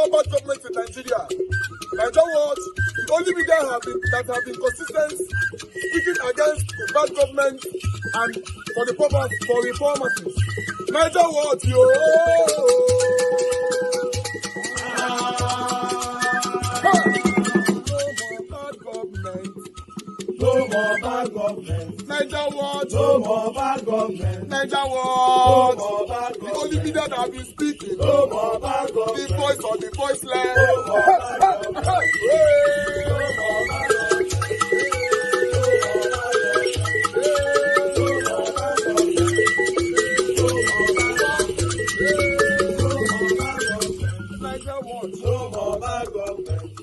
more bad government in Nigeria. Nigeria what? The only media that have been consistent speaking against the bad government and for the purpose for reformers. Nigeria what, yo? No more bad government. Niger what? No more bad government. Niger what? No more bad government. The only media that have been speaking. No more bad government. The voice of the voiceless. No more bad government. No more bad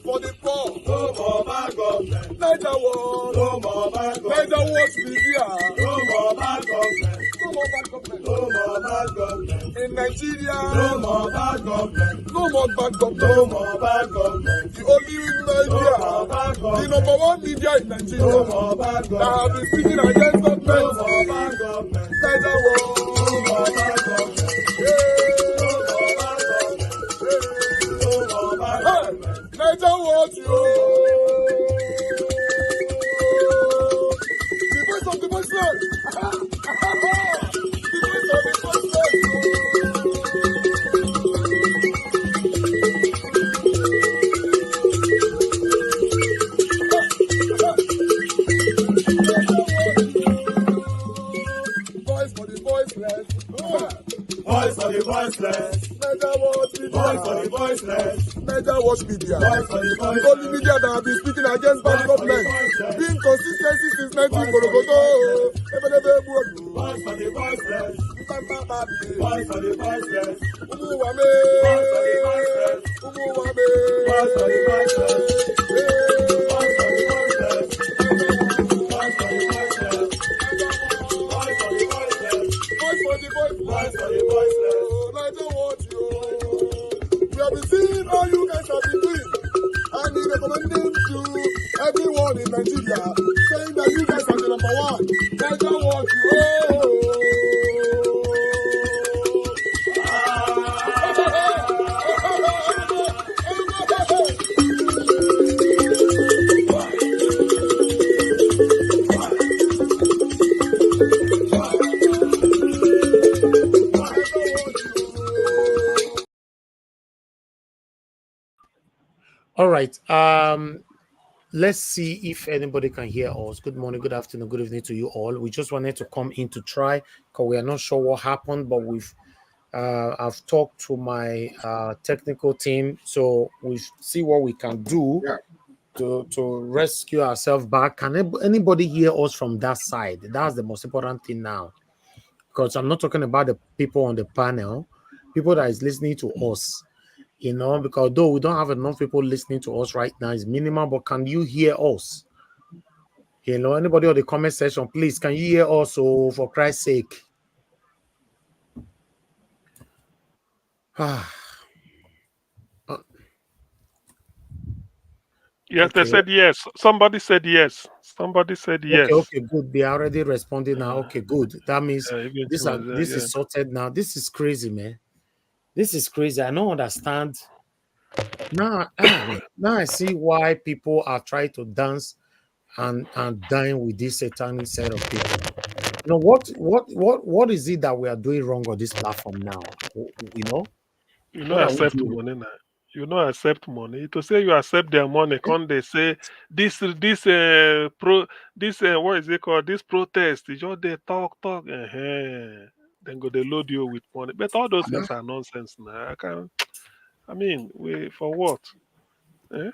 for the poor. No more bad government. Niger what? No more bad government. Niger what be here? No more bad government. No more bad government. No more bad government. In Nigeria. No more bad government. No more bad government. No more bad government. The only media. No more bad government. The number one media in Nigeria. No more bad government. That have been speaking against government. No more bad government. Niger what? No more bad government. Niger what, yo? The voice of the voiceless. The voice of the voiceless. Voice for the voiceless. Voice for the voiceless. Niger what? Voice for the voiceless. Niger watch media. The only media that have been speaking against bad government. Being consistency since 1944. Voice for the voiceless. Voice for the voiceless. Umuwame. Voice for the voiceless. Umuwame. Voice for the voiceless. Voice for the voiceless. Voice for the voiceless. Voice for the voiceless. Voice for the voiceless. Voice for the voiceless. Niger watch you. We have been seeing all you guys have been doing, and we recommending to everyone in Nigeria, saying that you guys are the number one. Niger what you. All right. Let's see if anybody can hear us. Good morning, good afternoon, good evening to you all. We just wanted to come in to try because we are not sure what happened, but I've talked to my technical team, so we see what we can do to rescue ourselves back. Can anybody hear us from that side? That's the most important thing now, because I'm not talking about the people on the panel, people that is listening to us. Because though we don't have enough people listening to us right now, it's minimal, but can you hear us? Anybody on the comment section, please, can you hear us? So for Christ's sake. Yes, okay. They said yes. Somebody said yes. Somebody said yes. Okay, good. They are already responding now. Okay, good. That means this is sorted now. This is crazy, man. This is crazy. I don't understand. Now I see why people are trying to dance and dine with this satanic set of people. What is it that we are doing wrong on this platform now? Accept money now. Accept money. To say you accept their money, can't they say this what is it called? This protest is just they talk. Then go they load you with money. But all those things are nonsense now. For what? Eh?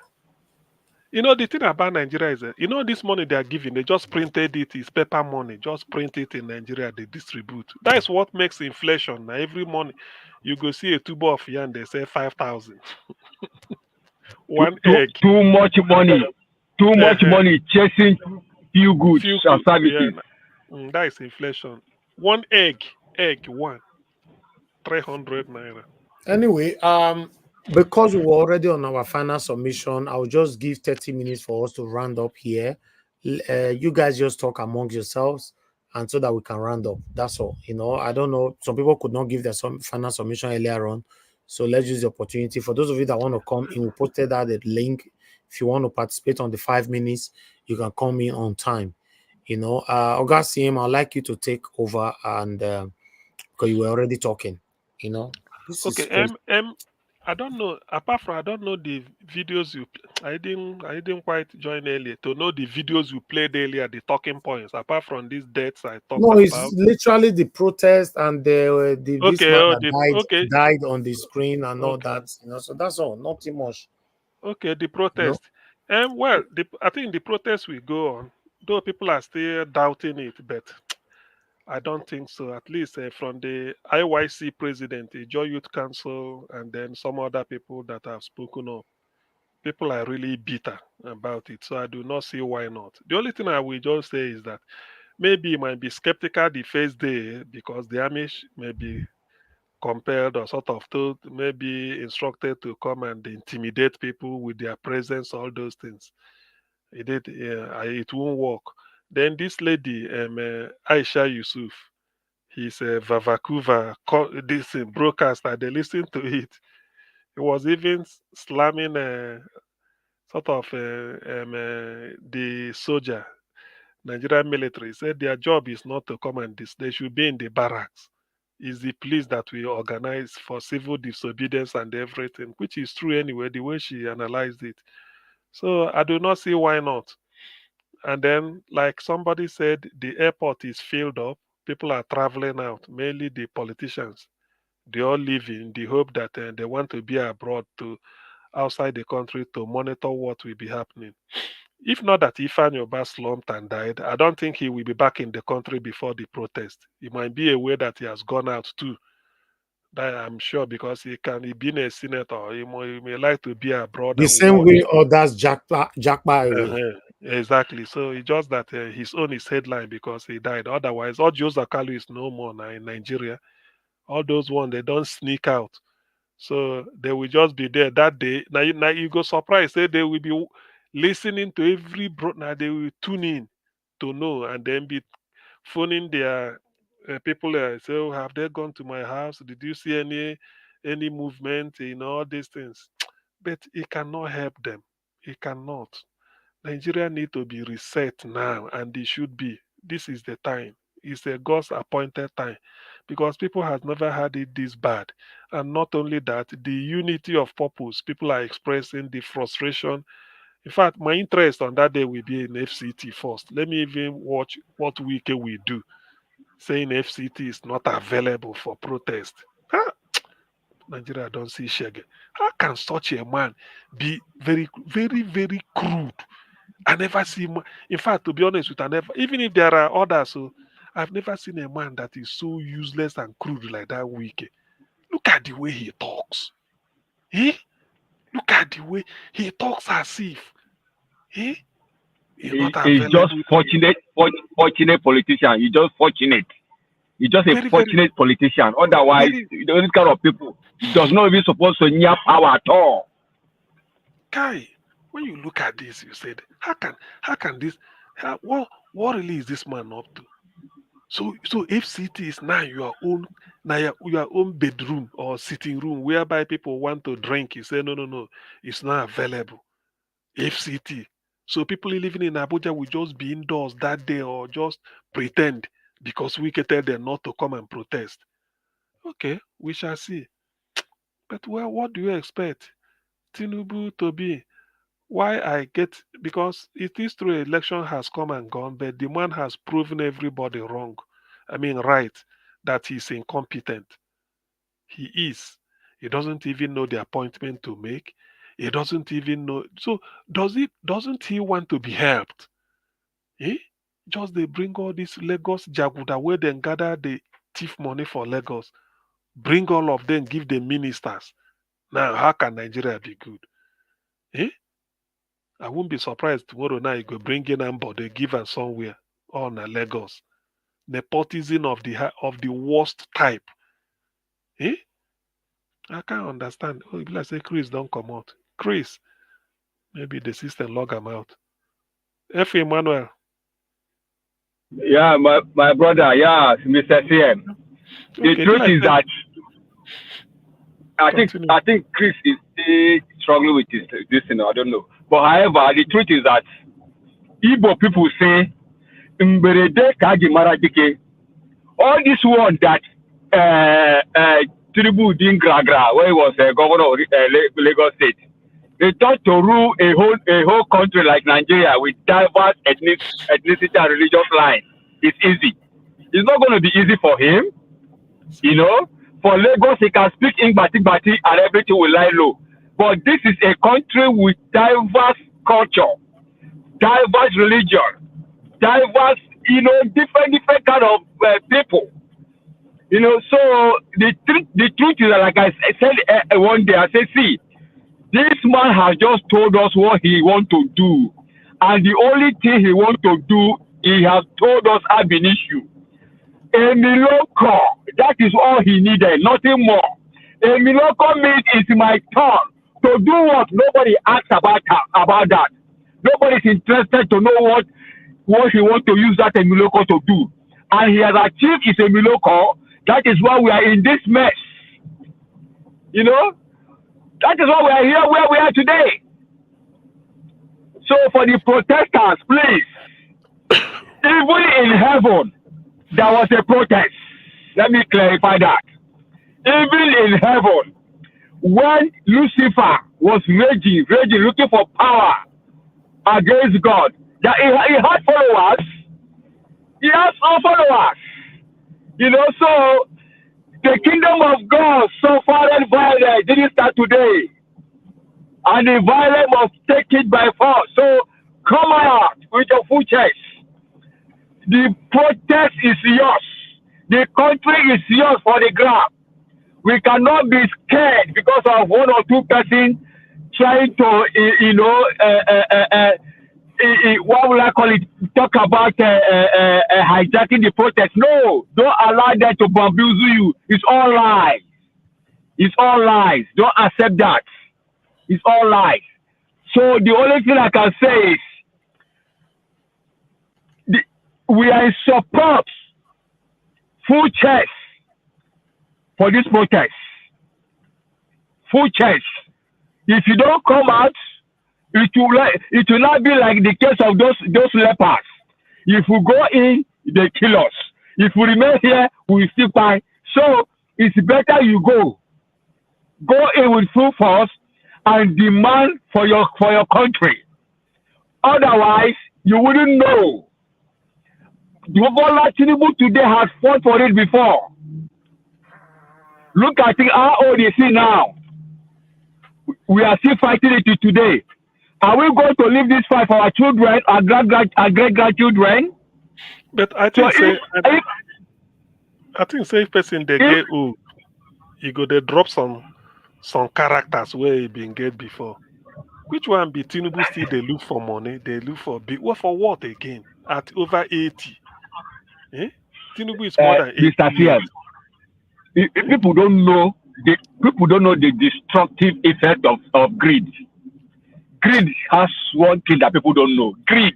The thing about Nigeria is that, this money they are giving, they just printed it. It's paper money. Just print it in Nigeria, they distribute. That is what makes inflation. Now, every money, you go see a tuber of yarn, they say 5,000. One egg. Too much money. Too much money chasing few goods and services. Yeah. That is inflation. One egg, 300 naira. Anyway, because we were already on our final submission, I'll just give 30 minutes for us to round up here. You guys just talk among yourselves, and so that we can round up. That's all. I don't know. Some people could not give their final submission earlier on, So let's use the opportunity. For those of you that want to come in, we posted out the link. If you want to participate on the 5 minutes, you can come in on time. You know, August CM, I'd like you to take over, and because you were already talking, you know. This is Okay, I don't know. Apart from I don't know the videos you. I didn't quite join earlier to know the videos you played earlier, the talking points. Apart from these deaths I talked no, it's about. literally the protest and this Okay, man oh, that the died on the screen and all okay, that. You know, so that's all. Nothing much. okay, the You know. protest. Well, I think the protest will go on, though people are still doubting it, but I don't think so. At least from the IYC president, the Joy Youth Council, and then some other people that have spoken up, people are really bitter about it. So I do not see why not. The only thing I will just say is that maybe you might be skeptical the first day because the Amish may be compelled or sort of told, maybe instructed to come and intimidate people with their presence, all those things. It won't work. Then this lady, Aisha Yusuf, his Vavakuva, this broadcaster, they listened to it. He was even slamming sort of the soldier, Nigerian military. Said their job is not to come and they should be in the barracks. It's the police that we organize for civil disobedience and everything, which is true anyway, the way she analyzed it. So I do not see why not. And then, like somebody said, the airport is filled up. People are traveling out, mainly the politicians. They all live in the hope that they want to be abroad to outside the country to monitor what will be happening. If not that Ifan Yoba slumped and died, I don't think he will be back in the country before the protest. It might be a way that he has gone out too. That I'm sure because he been a senator, he may like to be abroad The and same watch. way others jackpot away. Exactly. So it's just that his own is headline because he died. Otherwise, all Joe Zakalu is no more now in Nigeria. All those ones they don't sneak out. So they will just be there that day. Now you go surprised. Say they will be listening to every now they will tune in to know and then be phoning their people. Say, oh, have they gone to my house? Did you see any movement? You know all these things. But it cannot help them. It cannot. Nigeria need to be reset now, and it should be. This is the time. It's a God's appointed time because people have never had it this bad. And not only that, the unity of purpose, people are expressing the frustration. In fact, my interest on that day will be in FCT first. Let me even watch what Wike will do, saying FCT is not available for protest. Huh? Nigeria don't see Shege. How can such a man be very, very, very crude? I never see. In fact, to be honest with, I never. Even if there are others, so I've never seen a man that is so useless and crude like that. Wike. Look at the way he talks. Eh? Look at the way he talks as if eh? He's not He's just available. fortunate politician. He's just fortunate. He's just a Very, very, fortunate politician. Otherwise, very. those kind of people does not even supposed to near power at all. Guy, when you look at this, you said, how can this? What really is this man up to? So FCT is now your own bedroom or sitting room whereby people want to drink. You say no, it's not available. FCT. So people living in Abuja will just be indoors that day or just pretend because we can tell them not to come and protest. Okay, we shall see. But well, what do you expect Tinubu to be? Why I get because it is true election has come and gone, but the man has proven everybody wrong. I mean right, that he's incompetent. He is. He doesn't even know the appointment to make. He doesn't even know. So doesn't he want to be helped? Eh? Just they bring all this Lagos Jaguda where they gather the thief money for Lagos. Bring all of them, give the ministers. Now, how can Nigeria be good? Eh? I won't be surprised tomorrow night you go bring in Ambo, they give us somewhere on Lagos. Nepotism of the worst type. Eh? I can't understand. Oh, if I say Chris don't come out. Chris, maybe the system log him out. F. Emmanuel. Yeah, my brother, yeah, Mr. CM. The Okay, truth is that I Continue. think Chris is still struggling with this thing. I don't know. But however, the truth is that Igbo people say, "Mberede ka ji mara dike." All this word that Tinubu did Gragra, where he was governor of Lagos State, they thought to rule a whole country like Nigeria with diverse ethnicity and religious lines is easy. It's not going to be easy for him, you know. For Lagos, he can speak in Bati and everything will lie low. But this is a country with diverse culture, diverse religion, diverse, different kind of people. So the truth is that, like I said one day, I said, see, this man has just told us what he wants to do. And the only thing he wants to do, he has told us ab initio. A miracle, that is all he needed, nothing more. A miracle means it's my turn to do what nobody asks about that. Nobody is interested to know what he wants to use that miracle to do. And he has achieved his miracle. That is why we are in this mess. That is why we are here where we are today. So for the protesters, please, even in heaven, there was a protest. Let me clarify that. Even in heaven, when Lucifer was raging, looking for power against God, that he had followers. He has no followers. So the kingdom of God suffered violence. Didn't start today. And the violence must take it by force. So come out with your full chest. The protest is yours. The country is yours for the grab. We cannot be scared because of one or two persons trying to, what will I call it? Talk about hijacking the protest. No, don't allow them to bamboozle you. It's all lies. It's all lies. Don't accept that. It's all lies. So the only thing I can say is we are in support, full chest for this protest. Full chest. If you don't come out, it will not be like the case of those lepers. If we go in, they kill us. If we remain here, we still die. So it's better you go. Go in with full force and demand for your country. Otherwise, you wouldn't know. Bola Tinubu today has fought for it before. Look at how old is he now? We are still fighting it today. Are we going to leave this fight for our children, our great-grandchildren? But I think if person they get old, you go they drop some characters where he been get before. Which one be Tinubu still they look for money, they look for big for what again? At over 80. Tinubu is more than 80 Mr. years. People don't know the destructive effect of greed. Greed has one thing that people don't know. Greed.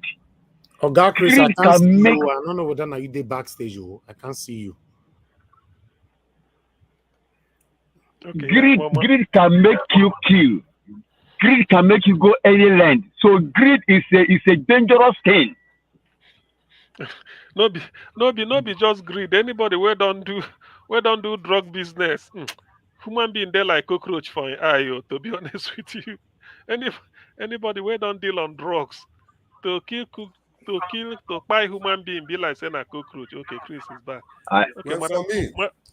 Oh God, Chris, greed I can't see you. I don't know whether now you did backstage. I can't see you. Okay, greed can make you kill. Greed can make you go any length. So greed is a dangerous thing. No be just greed. Anybody where don't do drug business. Human being there like cockroach for an eye, to be honest with you. Anybody where don't deal on drugs to buy human being be like saying a cockroach. Okay, Chris is back. Okay,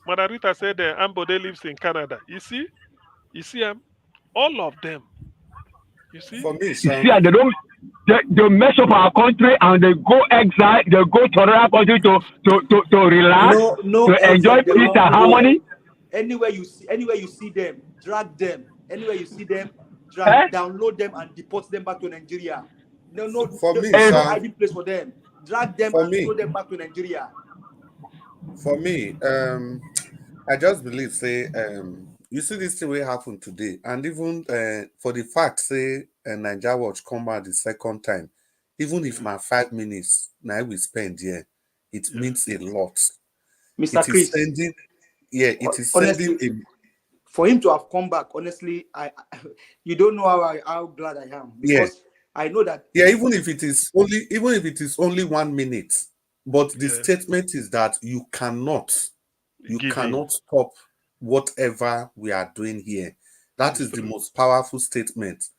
Madam Rita said Ambode lives in Canada. You see all of them. You see? For me, they mess up our country and they go exile, they go to another country to relax, to enjoy peace and harmony. Anywhere you see them, drag them. Anywhere you see them, download them and deport them back to Nigeria. No hiding place for them. Drag them and throw them back to Nigeria. For me, I just believe you see this thing will happen today, and even for the fact Nigeria Watch come out the second time, even if my 5 minutes now we spend here, it means a lot. Mr. Chris, it is sending for him to have come back, honestly, you don't know how glad I am, because I know that even if it is only 1 minute, but the statement is that you cannot stop whatever we are doing here. That is the most powerful statement.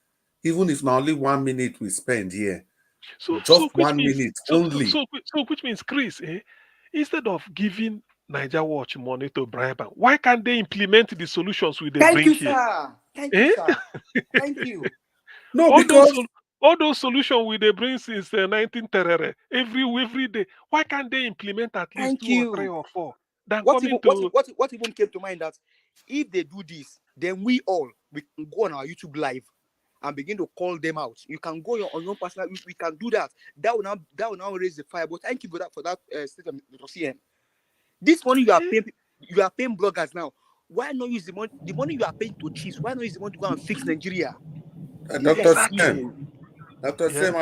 Even if not only 1 minute we spend here, just 1 minute only. So which means, Chris, instead of giving Niger Watch money to bribe them, why can't they implement the solutions we bring here? Sir. Thank you, sir. Thank you. No, because all those solutions we they bring since 1930 every day. Why can't they implement at least 2 or 3 or 4? What even came to mind that if they do this, then we can go on our YouTube live and begin to call them out. You can go on your own personal. We can do that. That will now raise the fire. But thank you for that statement, CM. This money you are paying bloggers now. Why not use the money you are paying to chiefs? Why not use the money to go and fix Nigeria? Dr. Sam, Dr. Sam,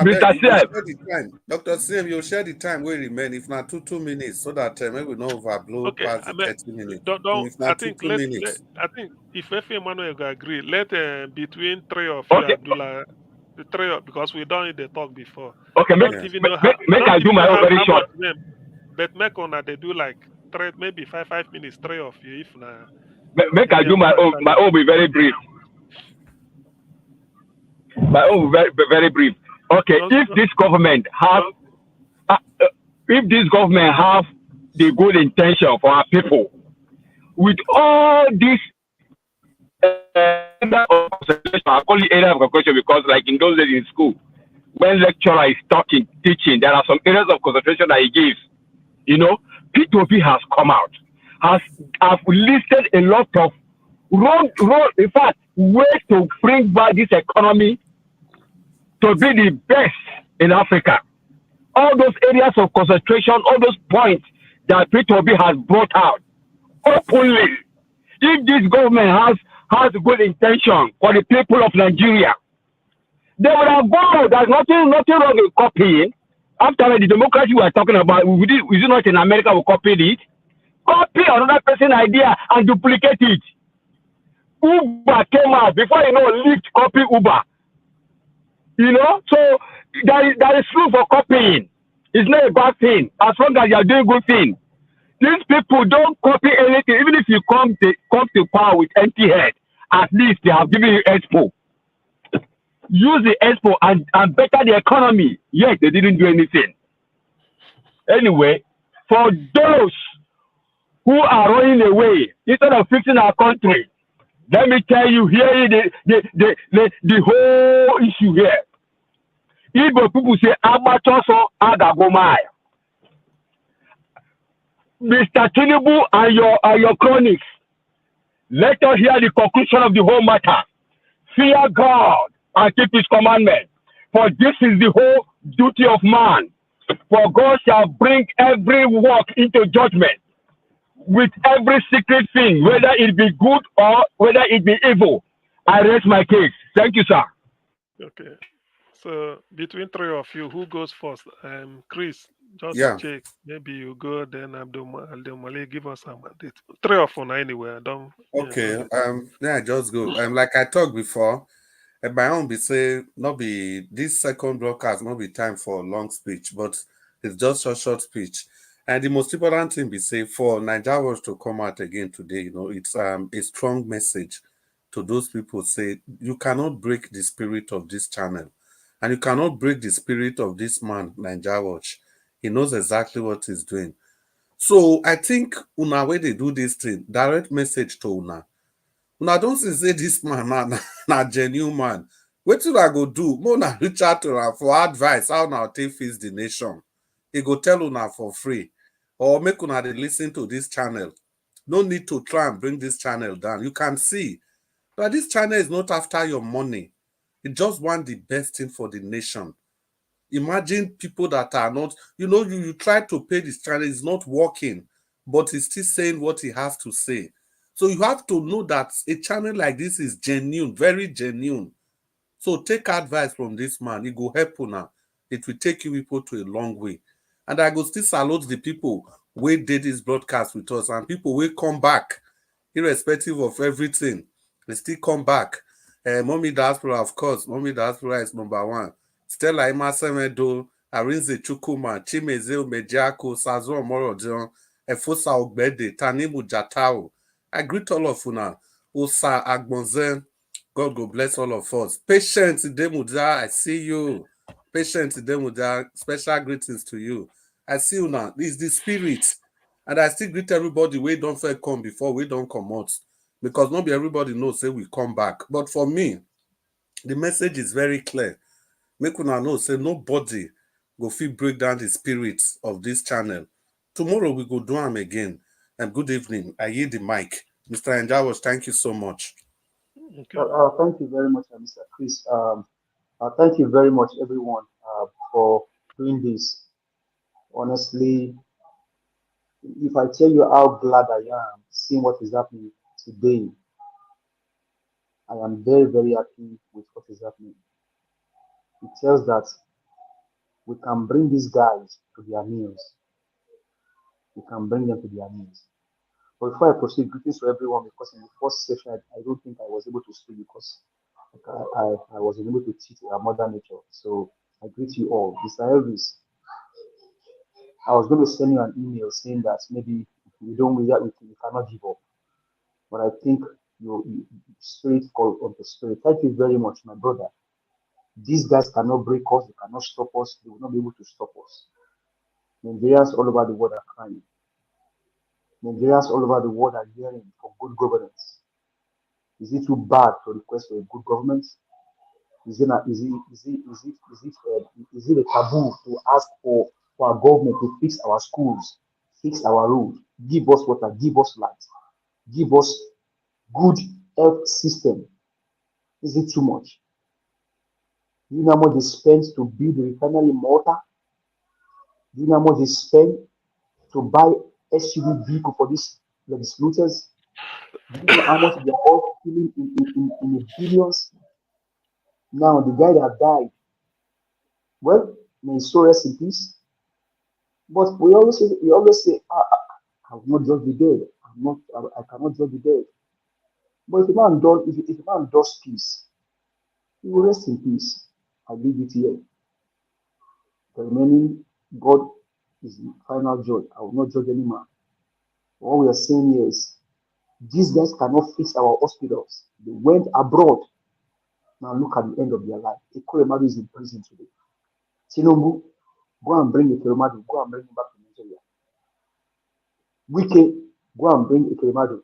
Dr. Sam, you'll share the time we remain. If not 2 minutes, so that we don't overblow past the 30 minutes. I think if Efe Emmanuel agree, let between 3 of you, Abdullah, the 3 because we don't need the talk before. Okay, make I do my own very short. But make on they do like 3, maybe 5 minutes, 3 of you. If not, make I do my own be very brief. My own very, very brief. Okay, if this government have the good intention for our people, with all this I call it area of concentration because, like in those days in school, when lecturer is teaching, there are some areas of concentration that he gives. You know, P2P has come out, have listed a lot of road, in fact, ways to bring back this economy to be the best in Africa. All those areas of concentration, all those points that P2P has brought out openly. If this government has good intention for the people of Nigeria, they would have gone. There's nothing wrong with copying. After the democracy we are talking about, is it not in America we copied it? Copy another person's idea and duplicate it. Uber came out before Lyft copy Uber. So there is room for copying. It's not a bad thing as long as you are doing good thing. These people don't copy anything. Even if you come to power with empty head, at least they have given you expo. Use the expo and better the economy. Yes, they didn't do anything. Anyway, for those who are running away instead of fixing our country, let me tell you here the whole issue here. Igbo people say Amachoso Agagomai. Mr. Tinubu and your chronics, let us hear the conclusion of the whole matter. Fear God and keep his commandment. For this is the whole duty of man. For God shall bring every work into judgment with every secret thing, whether it be good or whether it be evil. I rest my case. Thank you, sir. Okay. So between 3 of you, who goes first? Chris, just to check. Maybe you go, then Abdul Malik, give us a mandate. 3 of you anyway. Okay. Yeah, just go. Like I talked before, my own be say not be this second broadcast, not be time for a long speech, but it's just a short speech. And the most important thing be say for Nigeria Watch to come out again today, it's a strong message to those people. Say you cannot break the spirit of this channel, and you cannot break the spirit of this man, Nigeria Watch. He knows exactly what he's doing. So I think una way they do this thing, direct message to una. Una don't say this man na genuine man. What should I go do? More na reach out to her for advice how now take face the nation. He go tell una for free. Or make una dey listen to this channel. No need to try and bring this channel down. You can see that this channel is not after your money. It just want the best thing for the nation. Imagine people that are not, you try to pay this channel, it's not working, but he's still saying what he has to say. So you have to know that a channel like this is genuine, very genuine. So take advice from this man. It will help you now. It will take you people to a long way. And I go still salute the people who did this broadcast with us and people will come back irrespective of everything, they still come back. Mommy Diaspora, of course, Mommy Diaspora is number one. Stella Imasemedo, Arinze Chukuma, Chimeze Umejiako, Sazo Omorodion, Efosa Ogbede, Tanimu Jatao. I greet all of you now. Osa Agbonzen, God go bless all of us. Patience Demuda, I see you. Patience Demuda, special greetings to you. I see you now. This is the spirit. And I still greet everybody. We don't fair come before we don't come out. Because not everybody knows say we come back. But for me, the message is very clear. Make una know say nobody go fit break down the spirit of this channel. Tomorrow we go do them again. And good evening. I yield the mic. Mr. Enjawas, thank you so much. Okay. Thank you very much, Mr. Chris. Thank you very much, everyone, for doing this. Honestly, if I tell you how glad I am seeing what is happening today, I am very, very happy with what is happening. It tells that we can bring these guys to their knees. We can bring them to their knees. But before I proceed, greetings to everyone, because in the first session, I don't think I was able to speak because I was unable to teach Mother Nature. So I greet you all. Mr. Elvis, I was going to send you an email saying that maybe we cannot give up. But I think you spirit call on the spirit. Thank you very much, my brother. These guys cannot break us, they cannot stop us, they will not be able to stop us. Nigerians all over the world are crying. Nigerians all over the world are yearning for good governance. Is it too bad to request for a good government? Is it a taboo to ask for our government to fix our schools, fix our roads, give us water, give us light, give us good health system? Is it too much? Do you know how much they spend to build the refinery in Malta? Do you know how much they spend to buy SUV vehicle for these legislators? Do you know how much they are all stealing in the billions? Now the guy that died, well, may his soul rest in peace. But we always say, I will not judge the dead. I cannot judge the dead. But if a man does peace, he will rest in peace. I leave it here. The remaining, God is the final judge. I will not judge any man. What we are saying here is, these guys cannot fix our hospitals. They went abroad. Now look at the end of their life. Ekoremadu is in prison today. Tinubu, go and bring Ekoremadu. Go and bring him back to Nigeria. Wike, go and bring Ekoremadu.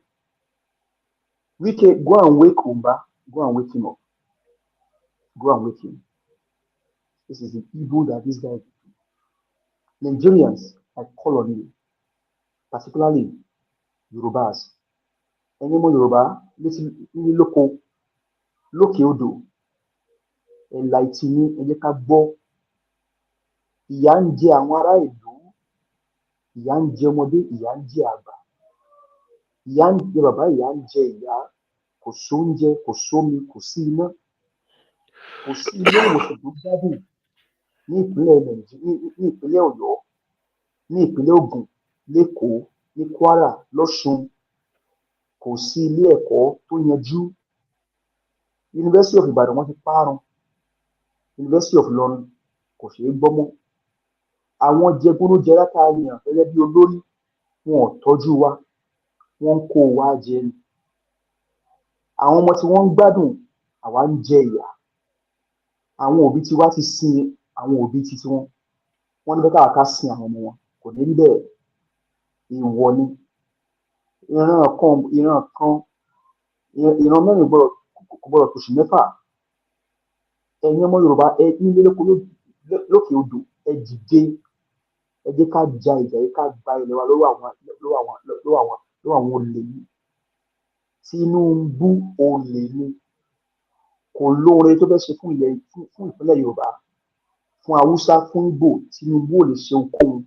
Wike, go and wake Umba. Go and wake him up. Go and wake him. This is the evil that these guys do. Nigerians, I call on you, particularly Yorubas. Any more Yoruba, listen, lókè odò, enlighten, ẹ jẹ́ ká gbọ́. Ìyà ń jẹ àwọn ará ìlú, ìyà ń jẹ ọmọdé, ìyà ń jẹ àgbà, ìyà ń jẹ bàbá, ìyà ń jẹ ìyá, kò sóúnjẹ, kò sómi, kò sí iná, kò sí ilé ìwòsàn tó gbádùn ní ìpínlẹ̀ Ọ̀yọ́, ní ìpínlẹ̀ Ògùn, l'Ékòó, ní Kwara, l'Ọ́ṣun, kò sí ilé ẹ̀kọ́ tó yanjú. University of Ibadan wọ́n ti parun, University of Ilorin kò ṣeé gbọ́ mọ́. Àwọn jẹgúdújẹrá tá a yàn gẹ́gẹ́ bí olórí, wọn ò tọ́jú wa, wọ́n ń kó wa jẹ ni. Àwọn ọmọ tí wọ́n ń gbádùn, àwa ń jẹ ìyà. Àwọn òbí tiwa ti sin àwọn òbí titi wọn, wọ́n ní bẹ́ẹ̀ ká sin àwọn ọmọ wọn, kò ní rí bẹ́ẹ̀. Ìwọ ni ìran mẹ́rin kò gbọ́dọ̀ tòṣì mẹ́fà. Ẹ̀yin ọmọ Yorùbá, ẹ nílé lókè odò, ẹ dìde, ẹ jẹ́ ká ja ìjà yìí, ká gba ilẹ̀ wa lọ́wọ́ àwọn olè yìí. Tinubu olè ni, kò lóore tó fẹ́ ṣe fún ìpínlẹ̀ Yorùbá, fún Haúsá, fún Ìgbò. Tinubu ò lè ṣe ohunkóhun.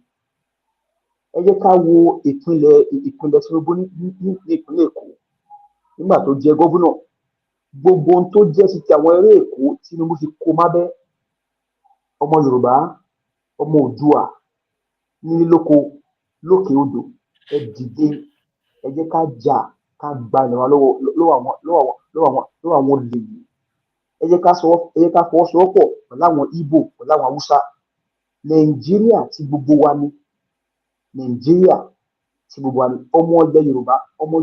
Ẹ jẹ́ ká wo ìpínlẹ̀ Tinubu ní ìpínlẹ̀ Èkó nígbà tó jẹ gómìnà. Gbogbo ohun tó jẹ́ ti àwọn eré Èkó, Tinubu ti kó mábẹ́. Ọmọ Yorùbá, ọmọ Oòduà, nílé lóko, lókè odò, ẹ dìde, ẹ jẹ́ ká jà ká gba ilẹ̀ wa lọ́wọ́ àwọn olè yìí. Ẹ jẹ́ ká fọwọ́sowọ́pọ̀ pẹ̀lú àwọn Ìgbò, pẹ̀lú àwọn Haúsá. Nàìjíríà tí gbogbo wa ni. Nàìjíríà tí gbogbo wa ni. Ọmọ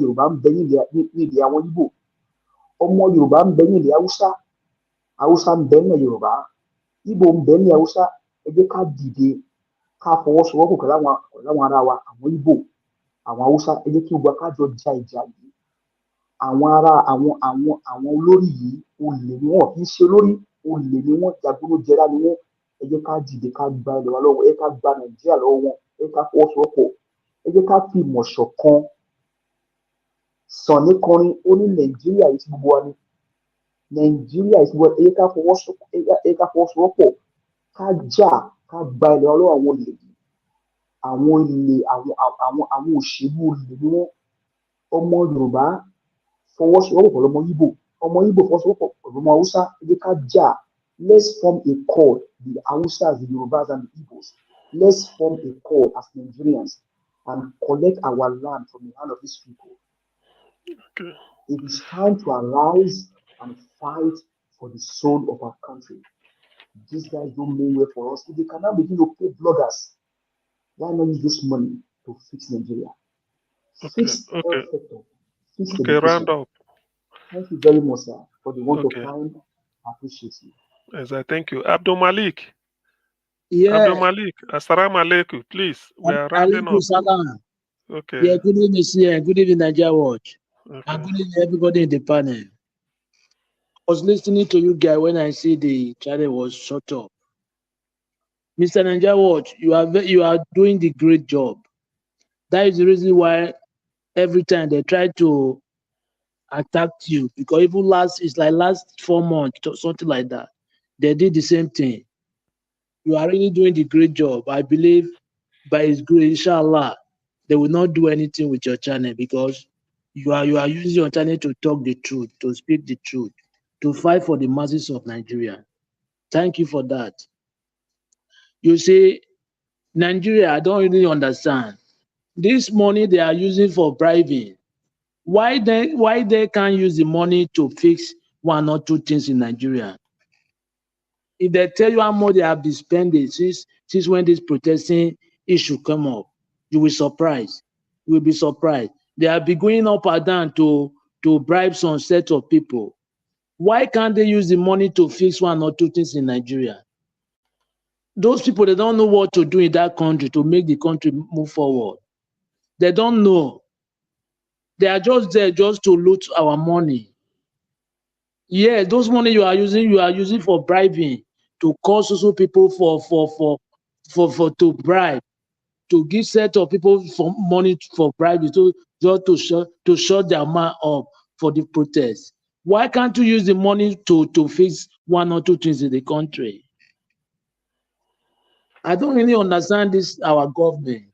Yorùbá ń bẹ ní ilẹ̀ àwọn Ìgbò. Ọmọ Yorùbá ń bẹ ní ilẹ̀ Haúsá. Haúsá ń bẹ ní ilẹ̀ Yorùbá. Ìgbò ń bẹ ní Haúsá. Ẹ jẹ́ ká dìde, ká fọwọ́sowọ́pọ̀ pẹ̀lú àwọn ará wa, àwọn Ìgbò, àwọn Haúsá. Ẹ jẹ́ kí gbogbo ká jọ ja ìjà yìí. Àwọn olórí yìí olè ni wọ́n, kì í ṣe olórí, olè ni wọ́n, jagunjẹra ni wọ́n. Ẹ jẹ́ ká dìde, ká gba ilẹ̀ wa lọ́wọ́, ẹ jẹ́ ká gba Nàìjíríà lọ́wọ́ wọn, ẹ jẹ́ ká fọwọ́sowọ́pọ̀, ẹ jẹ́ ká fi ìmọ̀ ṣọ̀kan. Sànní kọrin ó ní Nàìjíríà yìí tí gbogbo wa ni. Nàìjíríà yìí tí gbogbo wa ni. Ẹ jẹ́ ká fọwọ́sowọ́pọ̀, ká jà, ká gba ilẹ̀ wa lọ́wọ́ àwọn olè yìí. Àwọn òṣèlú olè ni wọ́n. Ọmọ Yorùbá fọwọ́sowọ́pọ̀ pẹ̀lú ọmọ Ìgbò, ọmọ Ìgbò fọwọ́sowọ́pọ̀ pẹ̀lú ọmọ Haúsá. Ẹ jẹ́ ká jà. Let's form a chord, the Hausas, the Yorubas, and the Igbos. Let's form a chord as Nigerians and collect our land from the hand of these people. Okay. It is time to arise and fight for the soul of our country. These guys don't mean well for us. If they cannot begin to pay bloggers, why not use this money to fix Nigeria? Fix health sector. Fix education. Round up. Thank you very much, sir, for the word of time. I appreciate you. Yes, I thank you. Abdul Malik. Yeah. Abdul Malik, assalamu alaikum, please. We are rounding up. Salam. Okay. Yeah, good evening, sir. Good evening, Nigeria Watch. Okay. And good evening, everybody in the panel. I was listening to you guys when I see the channel was shut up. Mr. Nigeria Watch, you are doing the great job. That is the reason why every time they try to attack you, because even last 4 months or something like that, they did the same thing. You are really doing the great job. I believe by His grace, inshallah, they will not do anything with your channel, because you are using your channel to talk the truth, to speak the truth, to fight for the masses of Nigeria. Thank you for that. You see, Nigeria, I don't really understand. This money they are using for bribing, why they can't use the money to fix 1 or 2 things in Nigeria? If they tell you how much they have been spending since when this protesting issue come up, you will be surprised. You will be surprised. They have been going up and down to bribe some set of people. Why can't they use the money to fix 1 or 2 things in Nigeria? Those people, they don't know what to do in that country to make the country move forward. They don't know. They are just there just to loot our money. Yeah, those money you are using for bribing, to cause also people to bribe, to give set of people for money for bribing, to shut their mouth up for the protest. Why can't you use the money to fix 1 or 2 things in the country? I don't really understand this, our government.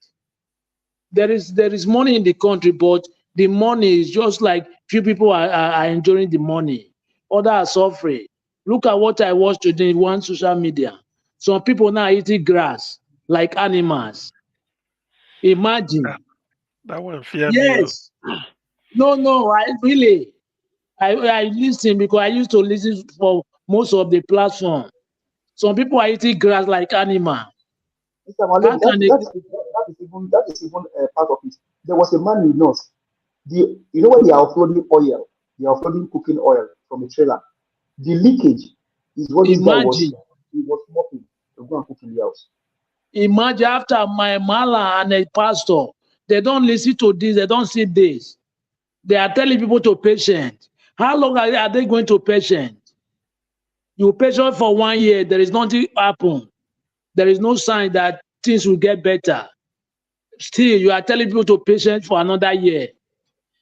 There is money in the country, but the money is just like few people are enjoying the money. Others are suffering. Look at what I watched today in one social media. Some people now eating grass like animals. Imagine. That one fear yes. Me. No, I listen, because I used to listen for most of the platform. Some people are eating grass like animals. That is even part of it. There was a man in North. You know when they are offloading oil, they are offloading cooking oil from a trailer. The leakage is what this guy was. He was mopping to go and cook in the house. Imagine after my mala and a pastor, they don't listen to this, they don't see this. They are telling people to patient. How long are they going to patient? You patient for 1 year, there is nothing happen. There is no sign that things will get better. Still, you are telling people to patient for another year.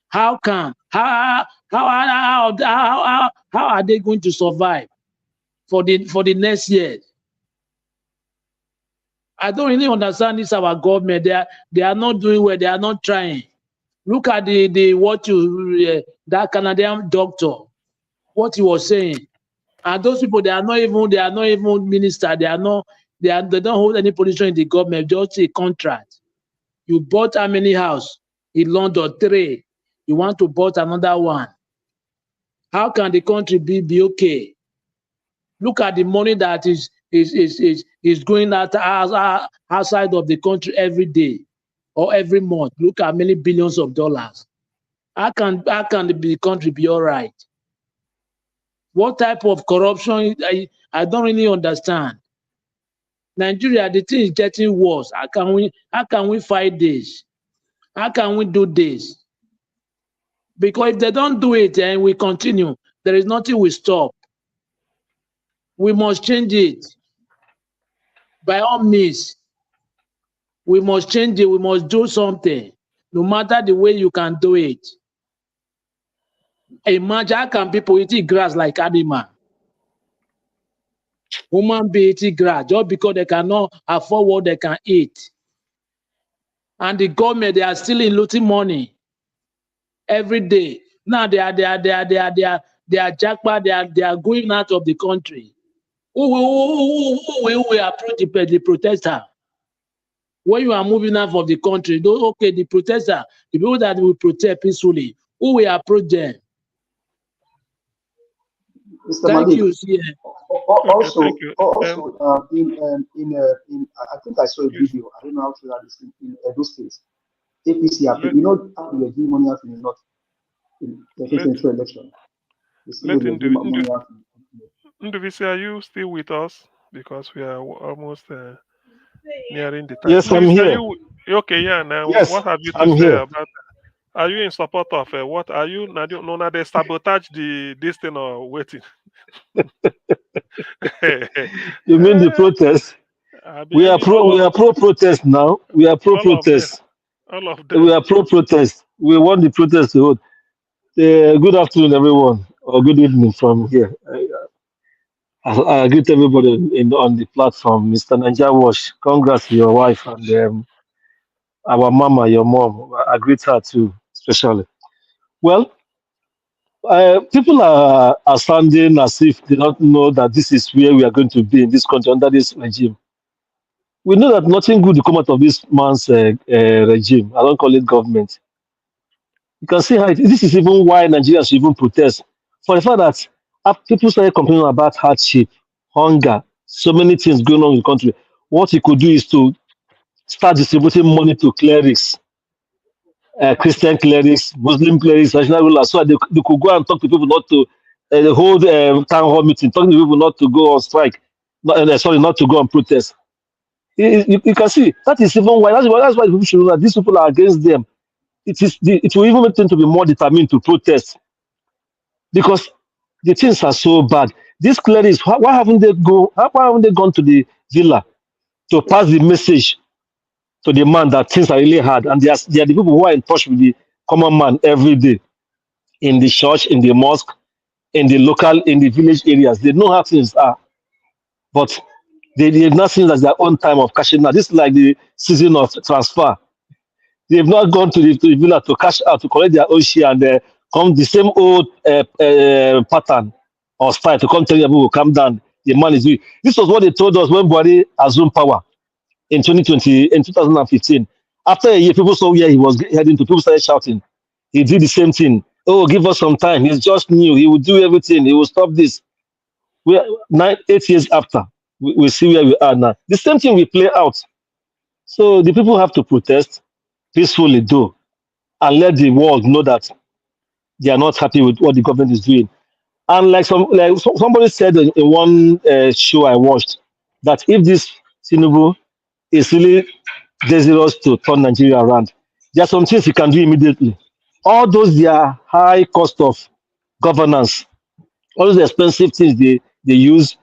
How come? How are they going to survive for the next year? I don't really understand this. Our government, they are not doing well. They are not trying. Look at that Canadian doctor, what he was saying. And those people, they are not even minister. They don't hold any position in the government. Just a contract. You bought how many house in London? 3. You want to bought another one. How can the country be okay? Look at the money that is going out outside of the country every day or every month. Look at many billions of dollars. How can the country be all right? What type of corruption? I don't really understand. Nigeria, the thing is getting worse. How can we fight this? How can we do this? Because if they don't do it and we continue, there is nothing we stop. We must change it. By all means, we must change it. We must do something. No matter the way you can do it. Imagine how can people eat grass like animal? Human being eating grass just because they cannot afford what they can eat. And the government, they are still looting money every day. Now they are jackpot. They are going out of the country. Who will approach the protester? When you are moving out of the country, okay, the protester, the people that will protest peacefully, who will approach them? Mr. Thank Malik, you. Yeah. Also, thank you. I think I saw a video. I don't know how to that is in Edo State. APC, you know how they give money out in the north in the 2022 election. Nduvisi, are you still with us? Because we are almost nearing the time. Yes, I'm here. Okay, yeah. Now, yes, what have you to I'm say here. about that? Are you in support of what? Are you now they sabotage this thing or waiting? You mean the protest? We are pro protest now. We are pro protest. All of them. We are pro protest. We want the protest to hold. Good afternoon, everyone, or good evening from here. I greet everybody on the platform. Mr. Nanja Wash, congrats to your wife and our mama, your mom. I greet her too, especially. Well, people are sounding as if they don't know that this is where we are going to be in this country under this regime. We know that nothing good will come out of this man's regime. I don't call it government. You can see how this is even why Nigerians should even protest. For the fact that people started complaining about hardship, hunger, so many things going on in the country. What he could do is to start distributing money to clerics, Christian clerics, Muslim clerics, national rulers, so that they could go and talk to people not to hold town hall meeting, talking to people not to go on strike, not to go on protest. You can see that is even why that's why people should know that these people are against them. It will even make them to be more determined to protest because the things are so bad. These clerics, why haven't they gone to the villa to pass the message to the man that things are really hard? And they are the people who are in touch with the common man every day in the church, in the mosque, in the village areas. They know how things are, but they've not seen as their own time of cashing out. This is like the season of transfer. They've not gone to the villa to cash out, to collect their own share, and come the same old pattern or style to come tell you people calm down. The man is doing. This was what they told us when Buhari assumed power in 2015. After a year, people saw where he was heading to. People started shouting. He did the same thing. Oh, give us some time. He's just new. He will do everything. He will stop this. We are 8 years after. We see where we are now. The same thing will play out. So the people have to protest peacefully, though, and let the world know that they are not happy with what the government is doing. And somebody said in one show I watched that if this Tinubu is really desirous to turn Nigeria around, there are some things he can do immediately. All those their high cost of governance, all those expensive things they use,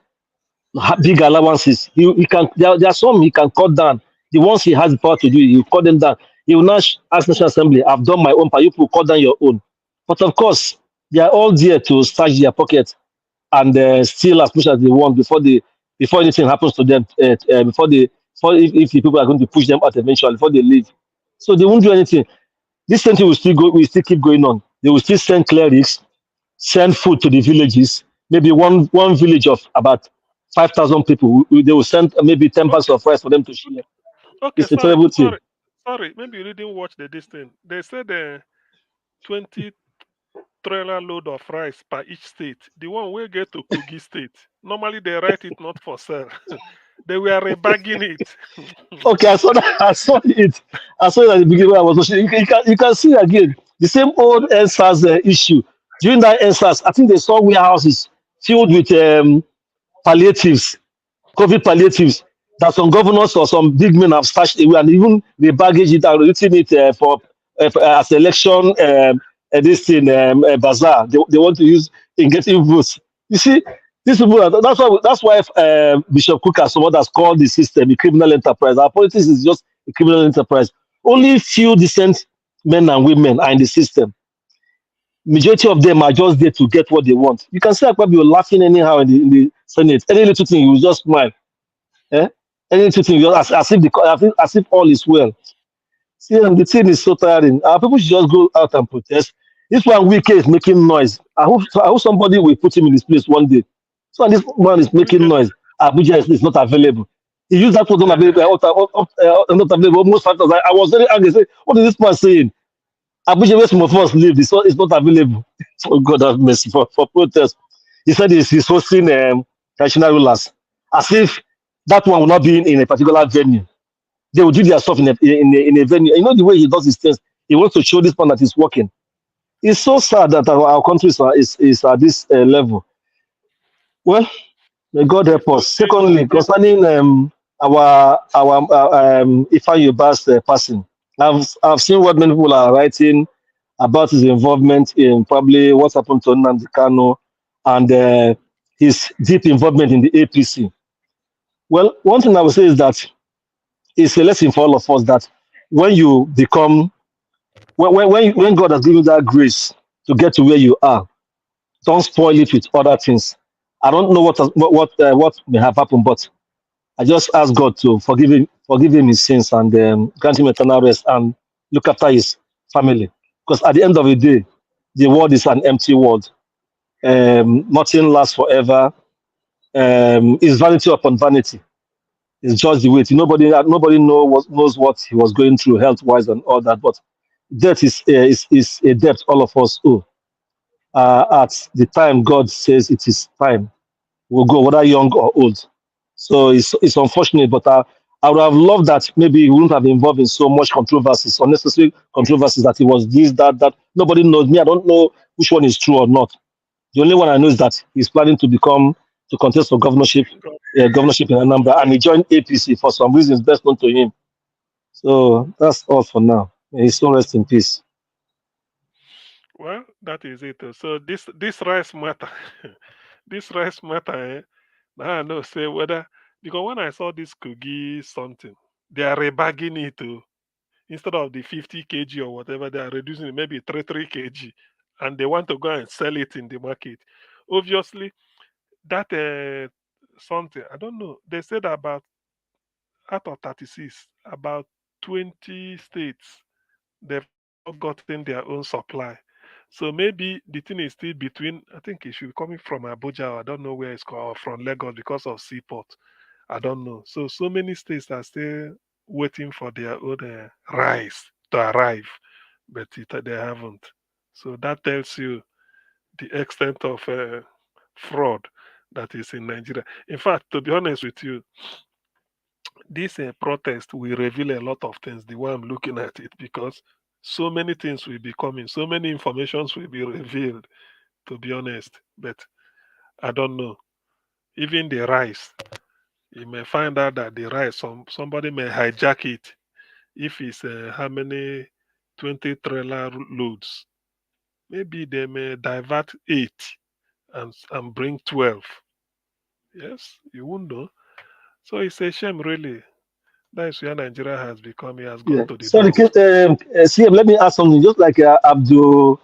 big allowances. He can there are some he can cut down. The ones he has the power to do, he will cut them down. He will not ask National Assembly, I've done my own part, you people cut down your own. But of course, they are all there to stash their pocket and steal as much as they want before anything happens to them, if the people are going to push them out eventually, before they leave. So they won't do anything. This same thing will still keep going on. They will still send clerics, send food to the villages. Maybe one village of about 5,000 people, they will send maybe 10 bags of rice for them to share. Okay, It's a terrible thing. Sorry, maybe you didn't watch this thing. They said 20 trailer load of rice per each state. The one will get to Kogi State. Normally they write it not for sale. They were rebagging it. Okay, I saw that. I saw it. I saw it at the beginning when I was watching. You can see again the same old NSAS issue. During that NSAS, I think they saw warehouses filled with palliatives, COVID palliatives that some governors or some big men have stashed away, and even they baggage it and written it as election this thing bazaar. They want to use in getting votes. You see, these people. That's why Bishop Cook and some others call the system a criminal enterprise. Our politics is just a criminal enterprise. Only few decent men and women are in the system. Majority of them are just there to get what they want. You can see Akpabio you're laughing anyhow in the Senate. Any little thing, you just smile. Eh? Any little thing, as if all is well. See, and the thing is so tiring. Our people should just go out and protest. This one Wike is making noise. I hope somebody will put him in his place one day. So this man is making noise. Abuja is not available. He used that word not available. Not available almost 5,000. I was very angry. Say, what is this man saying? Abuja, where some of us live, it's not available. Oh God have mercy for protest. He said he's hosting traditional rulers, as if that one will not be in a particular venue. They will do their stuff in a venue. You know the way he does his things. He wants to show this man that he's working. It's so sad that our country is at this level. Well, may God help us. Secondly, concerning our Ifeanyi Ubah's passing, I've seen what many people are writing about his involvement in probably what happened to Nnamdi Kanu and his deep involvement in the APC. Well, one thing I would say is that it's a lesson for all of us that when you become, when God has given you that grace to get to where you are, don't spoil it with other things. I don't know what may have happened, but I just ask God to forgive him his sins and grant him eternal rest and look after his family. Because at the end of the day, the world is an empty world. Nothing lasts forever. It's vanity upon vanity. It's just the way. Nobody knows what he was going through health-wise and all that. But death is a debt all of us owe. At the time God says it is time, we'll go, whether young or old. So it's unfortunate, but I would have loved that maybe he wouldn't have been involved in so much controversies, unnecessary controversies, that he was this, that. Nobody knows me. I don't know which one is true or not. The only one I know is that he's planning to contest for governorship in Anambra, and he joined APC for some reasons best known to him. So that's all for now. May his soul rest in peace. Well, that is it. So this rice matter, this rice matter. Now I know say whether, because when I saw this Kogi something, they are rebagging it to, instead of the 50 kg or whatever, they are reducing it maybe 3 kg, and they want to go and sell it in the market. Obviously, that something, I don't know. They said about out of 36, about 20 states they've not gotten their own supply. So maybe the thing is still between, I think it should be coming from Abuja, or I don't know where it's called, or from Lagos because of seaport. I don't know. So many states are still waiting for their own rice to arrive, but they haven't. So that tells you the extent of fraud that is in Nigeria. In fact, to be honest with you, this protest will reveal a lot of things, the way I'm looking at it, because so many things will be coming, so many informations will be revealed, to be honest. But I don't know. Even the rice, you may find out that the rice, somebody may hijack it. If it's how many 20 trailer loads, maybe they may divert 8 and bring 12. Yes, you won't know. So it's a shame, really. That's where Nigeria has become. It has gone to the Sorry, dogs. CM, let me ask something. Just like Abdul,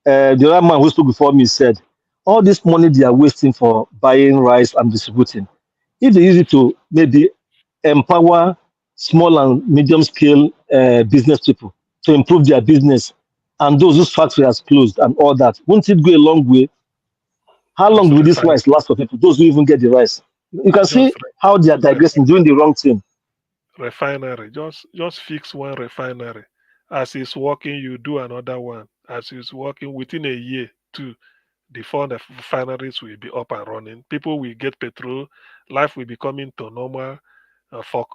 the other man who spoke before me said, all this money they are wasting for buying rice and distributing, if they use it to maybe empower small and medium scale business people to improve their business, and those whose factory has closed and all that, won't it go a long way? How long will this rice last for people, those who even get the rice? You can see how they are digressing, doing the wrong thing. Refinery, just fix one refinery. As it's working, you do another one. as he's working within a year too. The four refineries will be up and running. People will get petrol. Life will be coming to normal. For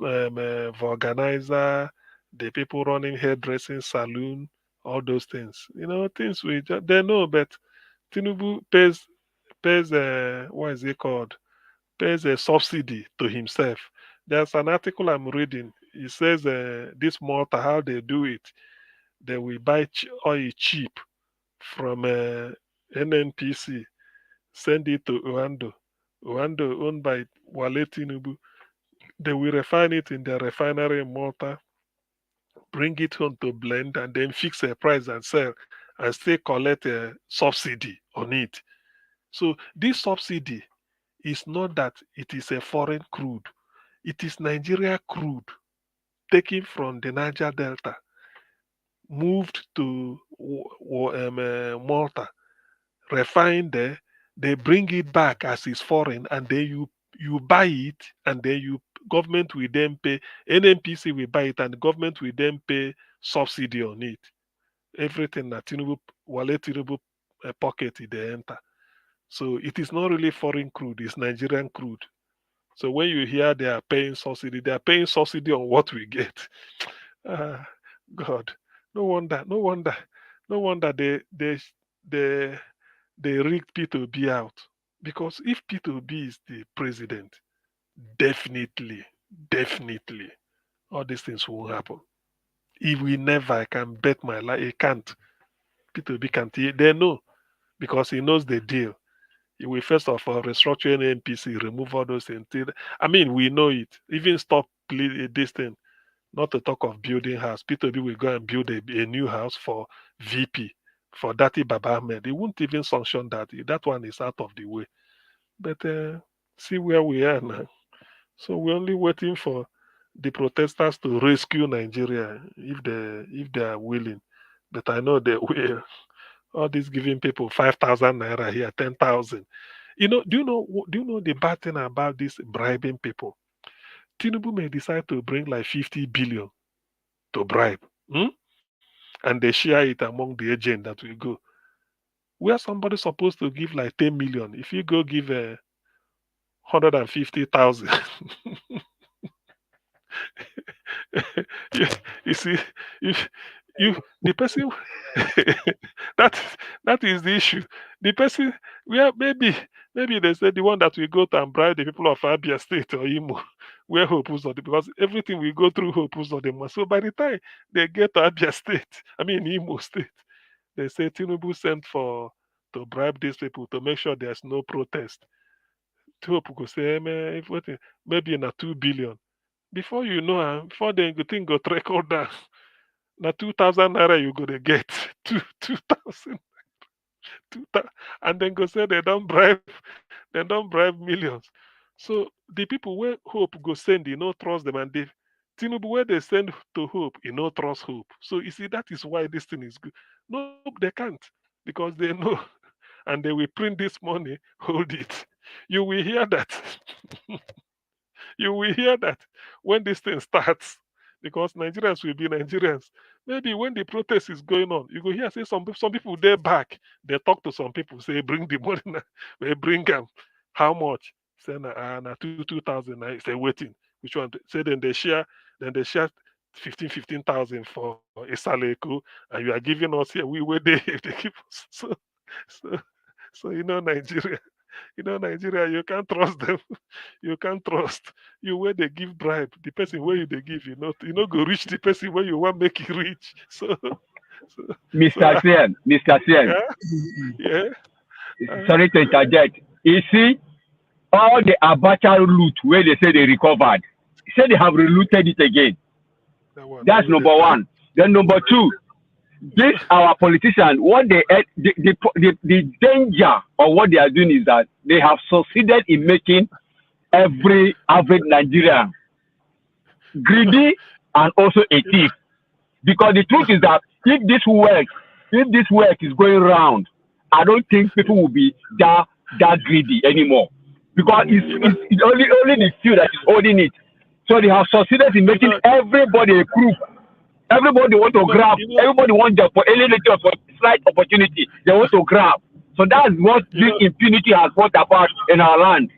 organizer, the people running hairdressing salon, all those things. Things we just, they know, but Tinubu pays what is it called? Pays a subsidy to himself. There's an article I'm reading. It says this Malta, how they do it, they will buy oil cheap from NNPC, send it to Uando. Uando, owned by Wale Tinubu. They will refine it in their refinery in Malta, bring it home to blend, and then fix a price and sell, and still collect a subsidy on it. So this subsidy is not that it is a foreign crude. It is Nigeria crude taken from the Niger Delta, moved to Malta, refined there. They bring it back as is foreign, and then you buy it, and then government will then pay. NNPC will buy it, and the government will then pay subsidy on it. Everything that Wale Tinubu pocket they enter. So it is not really foreign crude; it's Nigerian crude. So when you hear they are paying subsidy on what we get. God, no wonder they rigged P2B out. Because if P2B is the president, definitely, all these things will happen. If we never, I can bet my life, he can't. P2B can't. They know, because he knows the deal. He will first of all restructure NPC, remove all those things. I mean, we know it. Even stop this thing. Not to talk of building house. P2B will go and build a new house for VP, for Dati Baba Ahmed. He won't even sanction that. That one is out of the way. But see where we are now. So we're only waiting for the protesters to rescue Nigeria if they are willing. But I know they will. All this giving people 5,000 naira here, 10,000. Do you know the bad thing about this bribing people? Tinubu may decide to bring like 50 billion to bribe, and they share it among the agent that will go. Where somebody supposed to give like 10 million, if you go give 150,000, you see, the person that is the issue. The person, where maybe they say the one that will go to and bribe the people of Abia State or Imo, where Hope was on, because everything will go through Hope was on them. So by the time they get to Abia State, I mean Imo State, they say Tinubu sent to bribe these people to make sure there's no protest. Hope could say, maybe in a 2 billion. Before you know, before the thing go trickle down, na 2,000 naira you go to get 2,000, and then go say they don't bribe millions. So the people where Hope go send, trust them, and Tinubu where they send to Hope, trust Hope. So you see, that is why this thing is good. No, they can't, because they know, and they will print this money, hold it. You will hear that. You will hear that when this thing starts, because Nigerians will be Nigerians. Maybe when the protest is going on, you go hear say some people there back. They talk to some people, say bring the money now. They bring them. How much? Say na 2,000. I say waiting. Which one? Say then they share 15,000 for Isaleko, and you are giving us here. We were there. They keep us. So Nigeria. Nigeria, you can't trust them. You can't trust. You where they give bribe, the person where they give, go reach the person where you want make it reach. So Mr. Sien, yeah. Sorry to interject. You see, all the Abacha loot where they say they recovered, say they have relooted it again. That's number one. Then number two, this our politicians, what the danger of what they are doing is that they have succeeded in making every average Nigerian greedy and also a thief. Because the truth is that if this work is going round, I don't think people will be that greedy anymore. Because it's only the few that is holding it. So they have succeeded in making everybody a group. Everybody want to grab. Everybody want for any slight opportunity they want to grab. So that's what this impunity has brought about in our land.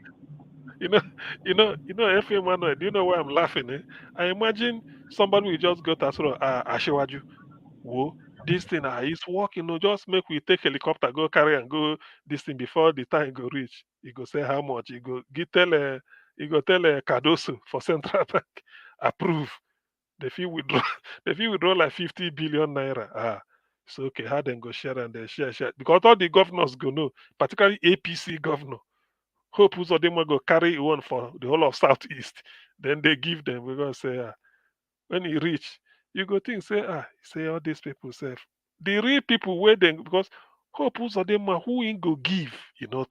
FM Manuel, do you know why I'm laughing? I imagine somebody will just go to Ashewaju. Whoa, this thing is working. Just make we take helicopter, go carry and go this thing before the time go reach. He go say how much. He go tell Cardoso for Central Bank approve. They feel withdraw. They feel withdraw like 50 billion naira. So okay, how then go share and they share because all the governors go know, particularly APC governor. Hope Uzodinma go carry one for the whole of Southeast. Then they give them. We're gonna say when he reach, you go think say say all these people say the real people where them because Hope Uzodinma who ain't go give,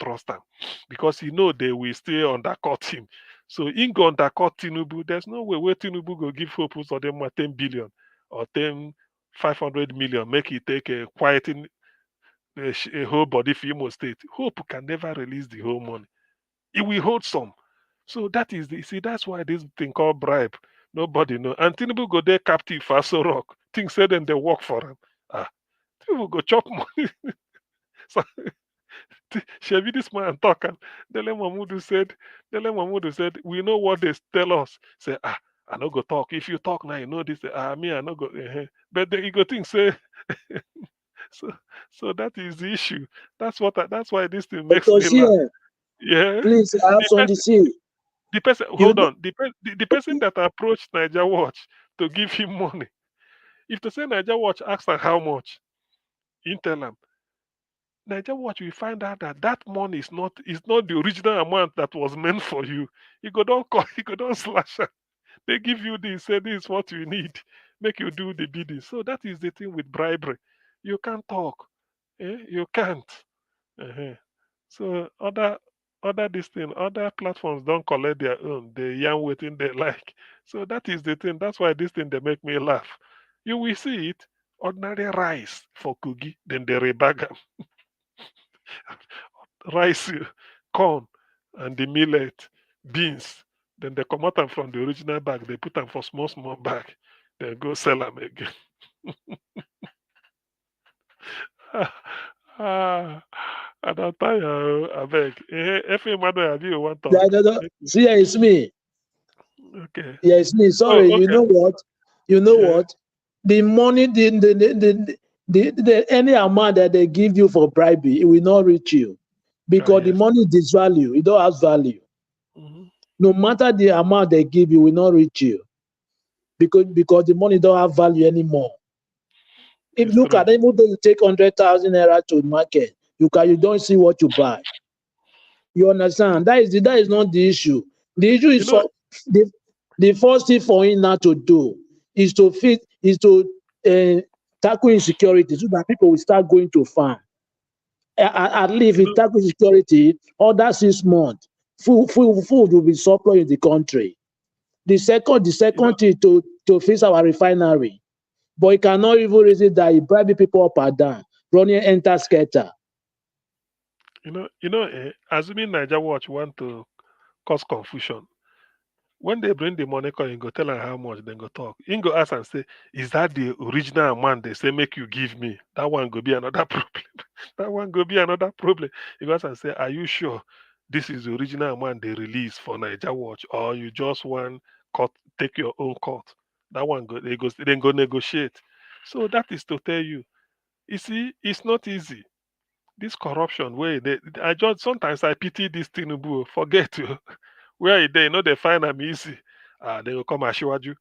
trust them. Because they will still undercut him. So in go undercut Tinubu, there's no way where Tinubu go give Hope Uzodinma 10 billion or 500 million, make it take a quieting a whole body for Imo State. Hope can never release the whole money. It will hold some. So that is that's why this thing called bribe. Nobody know. And Tinubu go there captive for so rock. Things said then they work for him. Tinubu go chop money. So Shebi this man talk and Dele Mamudu said, we know what they tell us. Say, I no go talk. If you talk now, you know this. Me, I no go. But then you go think say so that is the issue. That's why this thing makes me laugh. Yeah. Please, I have something to say. The person, hold on. The person that approached Niger Watch to give him money, if to say Niger Watch asks her how much, you tell them, Niger Watch will find out that money is not the original amount that was meant for you. You go don't call, you go don't slash her. They give you this, say this is what you need, make you do the bidding. So that is the thing with bribery. You can't talk. You can't. Uh-huh. So other this thing, other platforms don't collect their own. They yarn within they like. So that is the thing. That's why this thing they make me laugh. You will see it. Ordinary rice for Kogi, then they rebag 'em. Rice, corn, and the millet, beans. Then they come out them from the original bag. They put them for small bag. Then go sell them again. I don't tire. I beg. If Emmanuel, have you want talk? See, it's me. Okay. Yeah, it's me. Sorry, okay. You know what? What? The money, the any amount that they give you for bribery, it will not reach you because the money is value. It don't have value. Mm-hmm. No matter the amount they give you, will not reach you because the money don't have value anymore. If you look at it, even though you take 100,000 naira to market, you don't see what you buy. You understand? That is not the issue. The issue is for the first thing for him now to do is to tackle insecurity so that people will start going to farm. At least if tackle insecurity, other 6 months, food will be surplus in the country. The second thing to fix our refinery. But he cannot even reason that he bribe people up and down, running enter skater. Assuming Niger Watch want to cause confusion, when they bring the money come, you go tell them how much, then go talk. You go ask and say, is that the original amount they say make you give me? That one go be another problem. That one go be another problem. You go ask and say, are you sure this is the original amount they release for Niger Watch, or you just want take your own cut? That one then go negotiate. So that is to tell you, see, it's not easy. This corruption where sometimes I pity this Tinubu. Forget you. Where they they find them easy. They will come Ashewaju.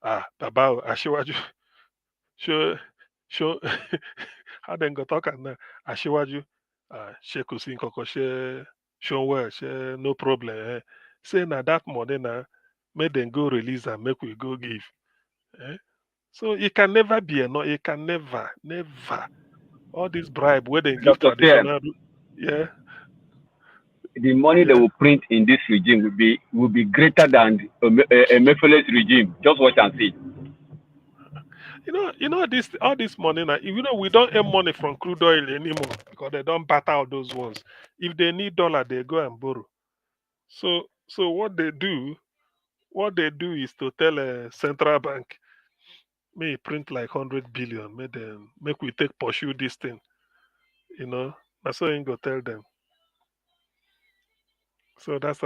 Baba Ashewaju. Show how then go talk and Ashewaju. Sheku sin koko show where no problem. Say na that money na make them go release and make we go give. So it can never be enough. It can never. All this bribe where they give Dr. traditional. Yeah. The money they will print in this regime will be greater than Emefiele's regime. Just watch and see. All this money now. We don't earn money from crude oil anymore because they don't bat out those ones. If they need dollar, they go and borrow. So what they do is to tell a central bank, may print like 100 billion, make we take pursue this thing. That's what I go tell them. So that's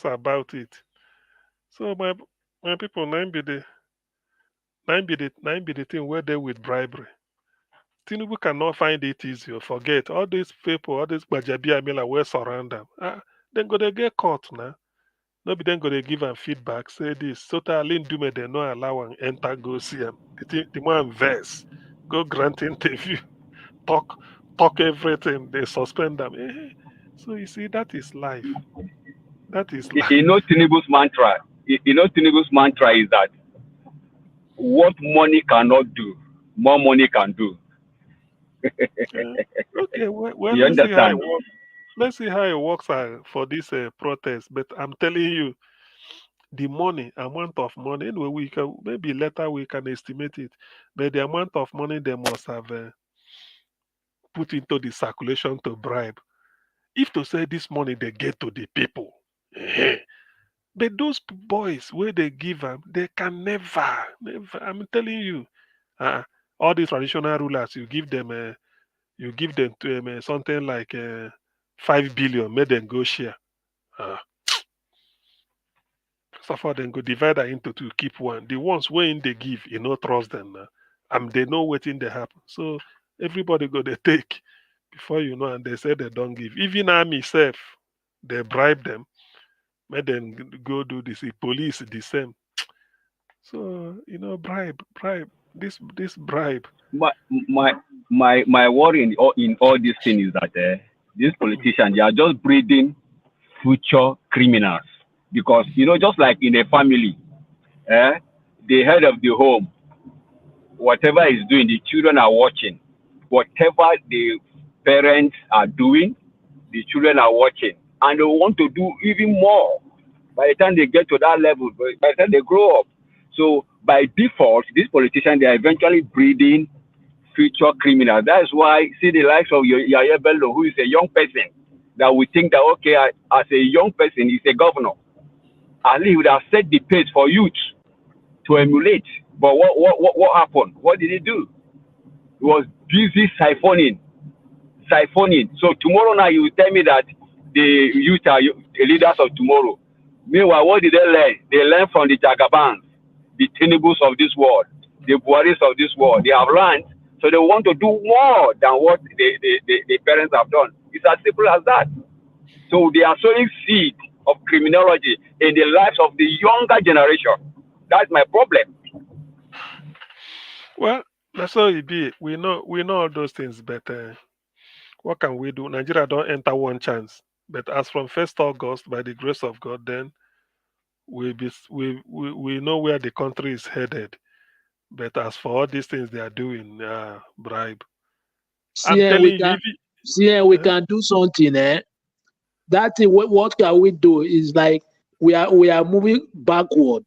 about it. So my people, nine be the thing where they with bribery. Tinubu cannot find it easy. Forget all these people, all these Bajabia Mila where surround them. Then go they get caught now. Nobody then go they give them feedback. Say this. Totally Dume they no allow and enter go see them. The man verse. Go grant interview. Talk everything. They suspend them. So you see, that is life. That is life. Tinubu's mantra. Tinubu's mantra is that what money cannot do, more money can do. Okay, well, You let's see how it understand? works. Let's see how it works for this protest. But I'm telling you, the amount of money, anyway, we can maybe later we can estimate it, but the amount of money they must have put into the circulation to bribe. If to say this money they get to the people, but those boys where they give them, they can never. I'm telling you, all these traditional rulers, you give them to something like 5 billion, make them go share. So far, then go divide that into two, keep one. The ones when they give, trust them now. They know what in they happen. So everybody go they take before you know, and they say they don't give. Even army self, they bribe them, make them go do this. The police the same. So bribe. This bribe. My worry in all this thing is that these politicians, they are just breeding future criminals, because just like in a family, the head of the home, whatever he's doing, the children are watching. Whatever the parents are doing, the children are watching, and they want to do even more. By the time they get to that level, by the time they grow up, so by default, these politicians, they are eventually breeding future criminals. That's why see the likes of Yaya Bello, who is a young person, that we think that okay, as a young person, he's a governor. At least he would have set the pace for youth to emulate. But what happened? What did he do? He was busy siphoning. So tomorrow now you will tell me that the youth are the leaders of tomorrow. Meanwhile, what did they learn? They learned from the Jagabans, the Tinubus of this world, the Buaris of this world. They have learned, so they want to do more than what the parents have done. It's as simple as that. So they are sowing seed of criminology in the lives of the younger generation. That's my problem. Well, that's how it be. We know all those things, but what can we do? Nigeria don't enter one chance. But as from 1st August, by the grace of God, then we know where the country is headed. But as for all these things they are doing, bribe. I'm telling you, we can do something. That thing, what can we do is like we are moving backward.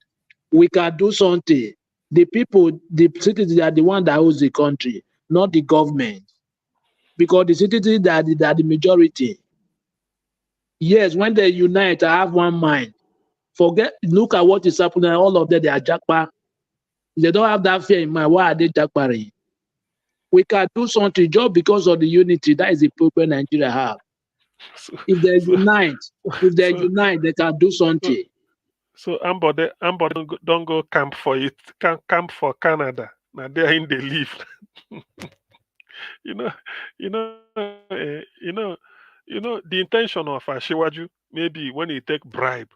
We can do something. The people, the citizens are the one that owns the country, not the government. Because the citizens are the majority. Yes, when they unite, I have one mind. Look at what is happening. All of them, they are jackpot. They don't have that fear in mind. Why are they jackpotting? We can do something just because of the unity. That is the problem Nigeria have. If they unite, they can do something. So Amber don't go camp for it. Camp for Canada. Now they are in the live. The intention of Ashiwaju, maybe when he take bribe,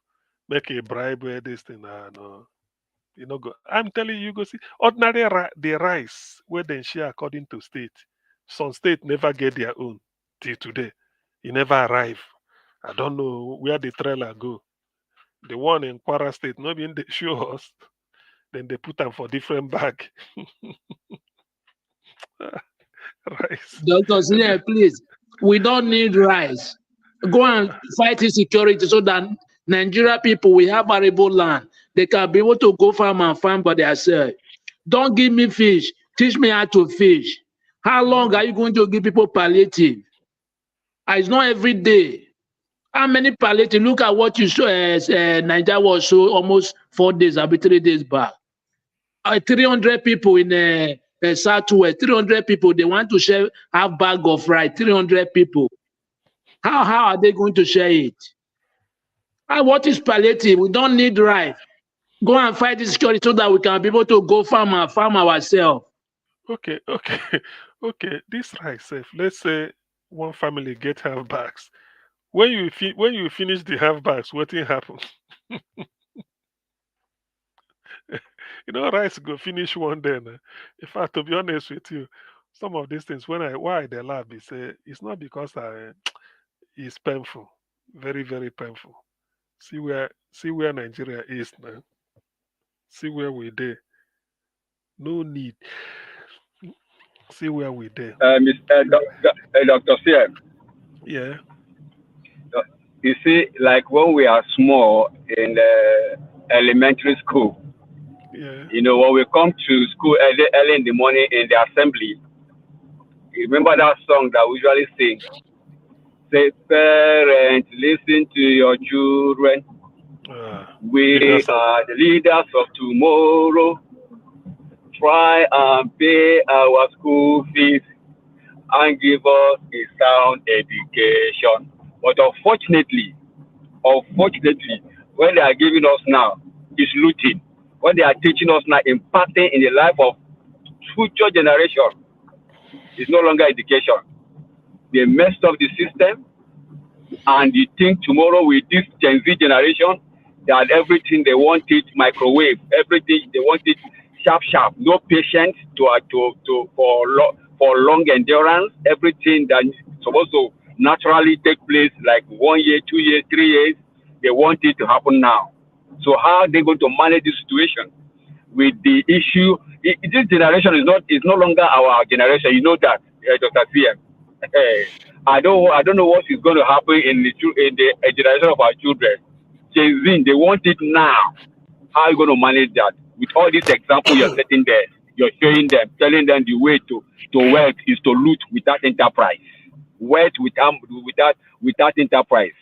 make a bribe where this thing, no. Go. I'm telling you, go see ordinary the rice where they share according to state. Some state never get their own till today. It never arrive. I don't know where the trailer go. The one in Kwara State, maybe in the show us. Then they put them for different bag. Rice. Dr. Sine, please, we don't need rice. Go and fight insecurity so that Nigeria people will have arable land. They can be able to go farm and farm by themselves. Don't give me fish. Teach me how to fish. How long are you going to give people palliative? It's not every day. How many palliative? Look at what you show. Nigeria was show almost 4 days, 3 days back. 300 people in Southwest, 300 people, they want to share half bag of rice, 300 people. How are they going to share it? And what is palliative? We don't need rice. Go and fight the security so that we can be able to go farm ourselves. Okay. Okay. This rice safe. Let's say one family get half bags. When you finish the half bags, what will happen? Rice go finish one day. In fact, to be honest with you, some of these things why they laugh is it's not because it's painful, very very painful. See where Nigeria is now. See where we there. No need. See where we there. Dr. CM. Yeah. You see, like when we are small in elementary school, Yeah. When we come to school early in the morning in the assembly, you remember that song that we usually sing? Say, parents, listen to your children. We are the leaders of tomorrow. Try and pay our school fees and give us a sound education. But unfortunately, when they are giving us now, it's looting. What they are teaching us now, impacting in the life of future generation, is no longer education. They messed up the system, and you think tomorrow with this Gen Z generation that everything they want it microwave, everything they want it sharp, no patience for long endurance, everything that's supposed to naturally take place like 1 year, 2 years, 3 years, they want it to happen now. So how are they going to manage this situation with the issue? This generation is no longer our generation. You know that, Dr. CM. I don't know what is going to happen in the generation of our children. Gen Z, they want it now. How are you going to manage that? With all these examples you're setting there, you're showing them, telling them the way to wealth is to loot without enterprise. Wealth without enterprise.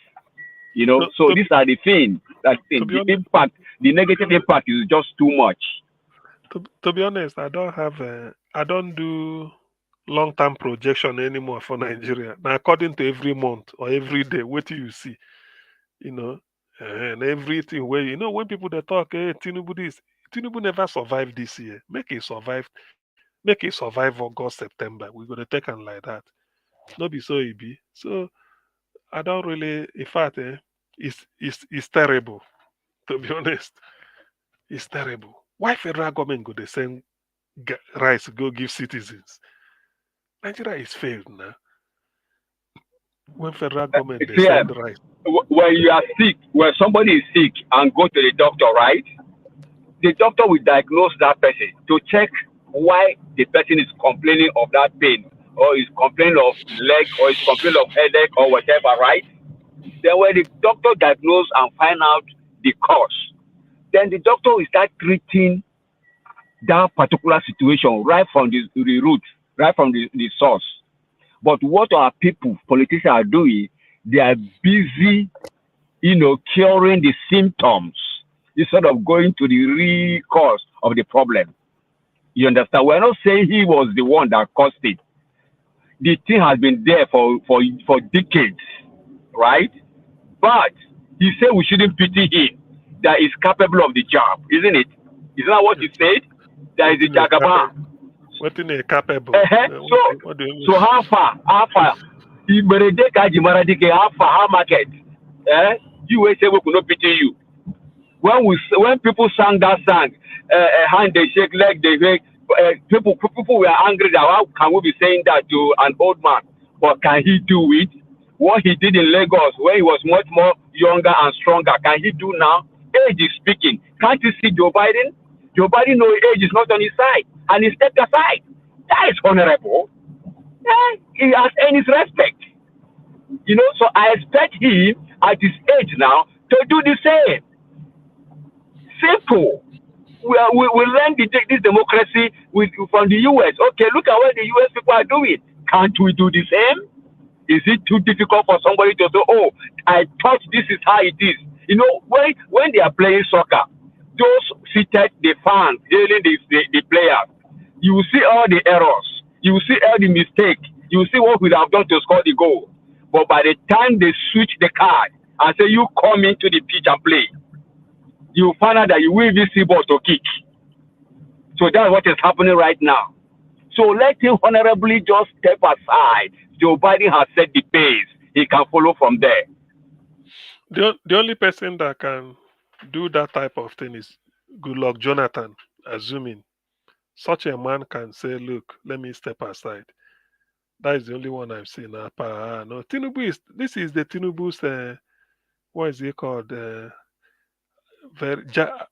So these are the things that the impact, the negative impact is just too much. To be honest, I don't do long-term projection anymore for Nigeria. Now, according to every month or every day, what do you see? And everything where when people they talk, hey, Tinubu never survived this year. Make it survive August, September. We're gonna take on like that. Not be so it be. So I don't really, in fact, it's terrible. To be honest, it's terrible. Why federal government go the same rice go give citizens? Nigeria is failed now. When federal government they send rice. When you are sick, when somebody is sick and go to the doctor, right? The doctor will diagnose that person to check why the person is complaining of that pain, or is complaining of leg, or is complaining of headache, or whatever, right? Then when the doctor diagnose and find out the cause, then the doctor will start treating that particular situation right from the root, right from the source. But what our politicians are doing, they are busy, curing the symptoms instead of going to the real cause of the problem. You understand? We're not saying he was the one that caused it. The thing has been there for decades, right? But he said we shouldn't pity him, that is capable of the job, isn't it? Isn't that what he said? That is the Jagaban. What in a capable? So how far? How market? You say we could not pity you. When people sang that song, hand they shake, leg they shake, people were angry that how can we be saying that to an old man? But can he do it? What he did in Lagos when he was much more younger and stronger, can he do now? Age is speaking. Can't you see Joe Biden? Joe Biden knows age is not on his side, and he stepped aside. That is honorable. He has earned his respect. So I expect him at his age now to do the same. Simple. We learned this democracy from the US. Okay, look at what the US people are doing. Can't we do the same? Is it too difficult for somebody to say, oh, I thought this is how it is? When they are playing soccer, those seated, the fans, dealing the players, you will see all the errors. You will see all the mistakes. You will see what we have done to score the goal. But by the time they switch the card and say you come into the pitch and play, you find out that you will even see ball to kick. So that's what is happening right now. So let him honorably just step aside. Joe Biden has set the pace. He can follow from there. The only person that can do that type of thing is Goodluck Jonathan, assuming. Such a man can say, look, let me step aside. That is the only one I've seen. No, Tinubu this is the Tinubu's, what is it called?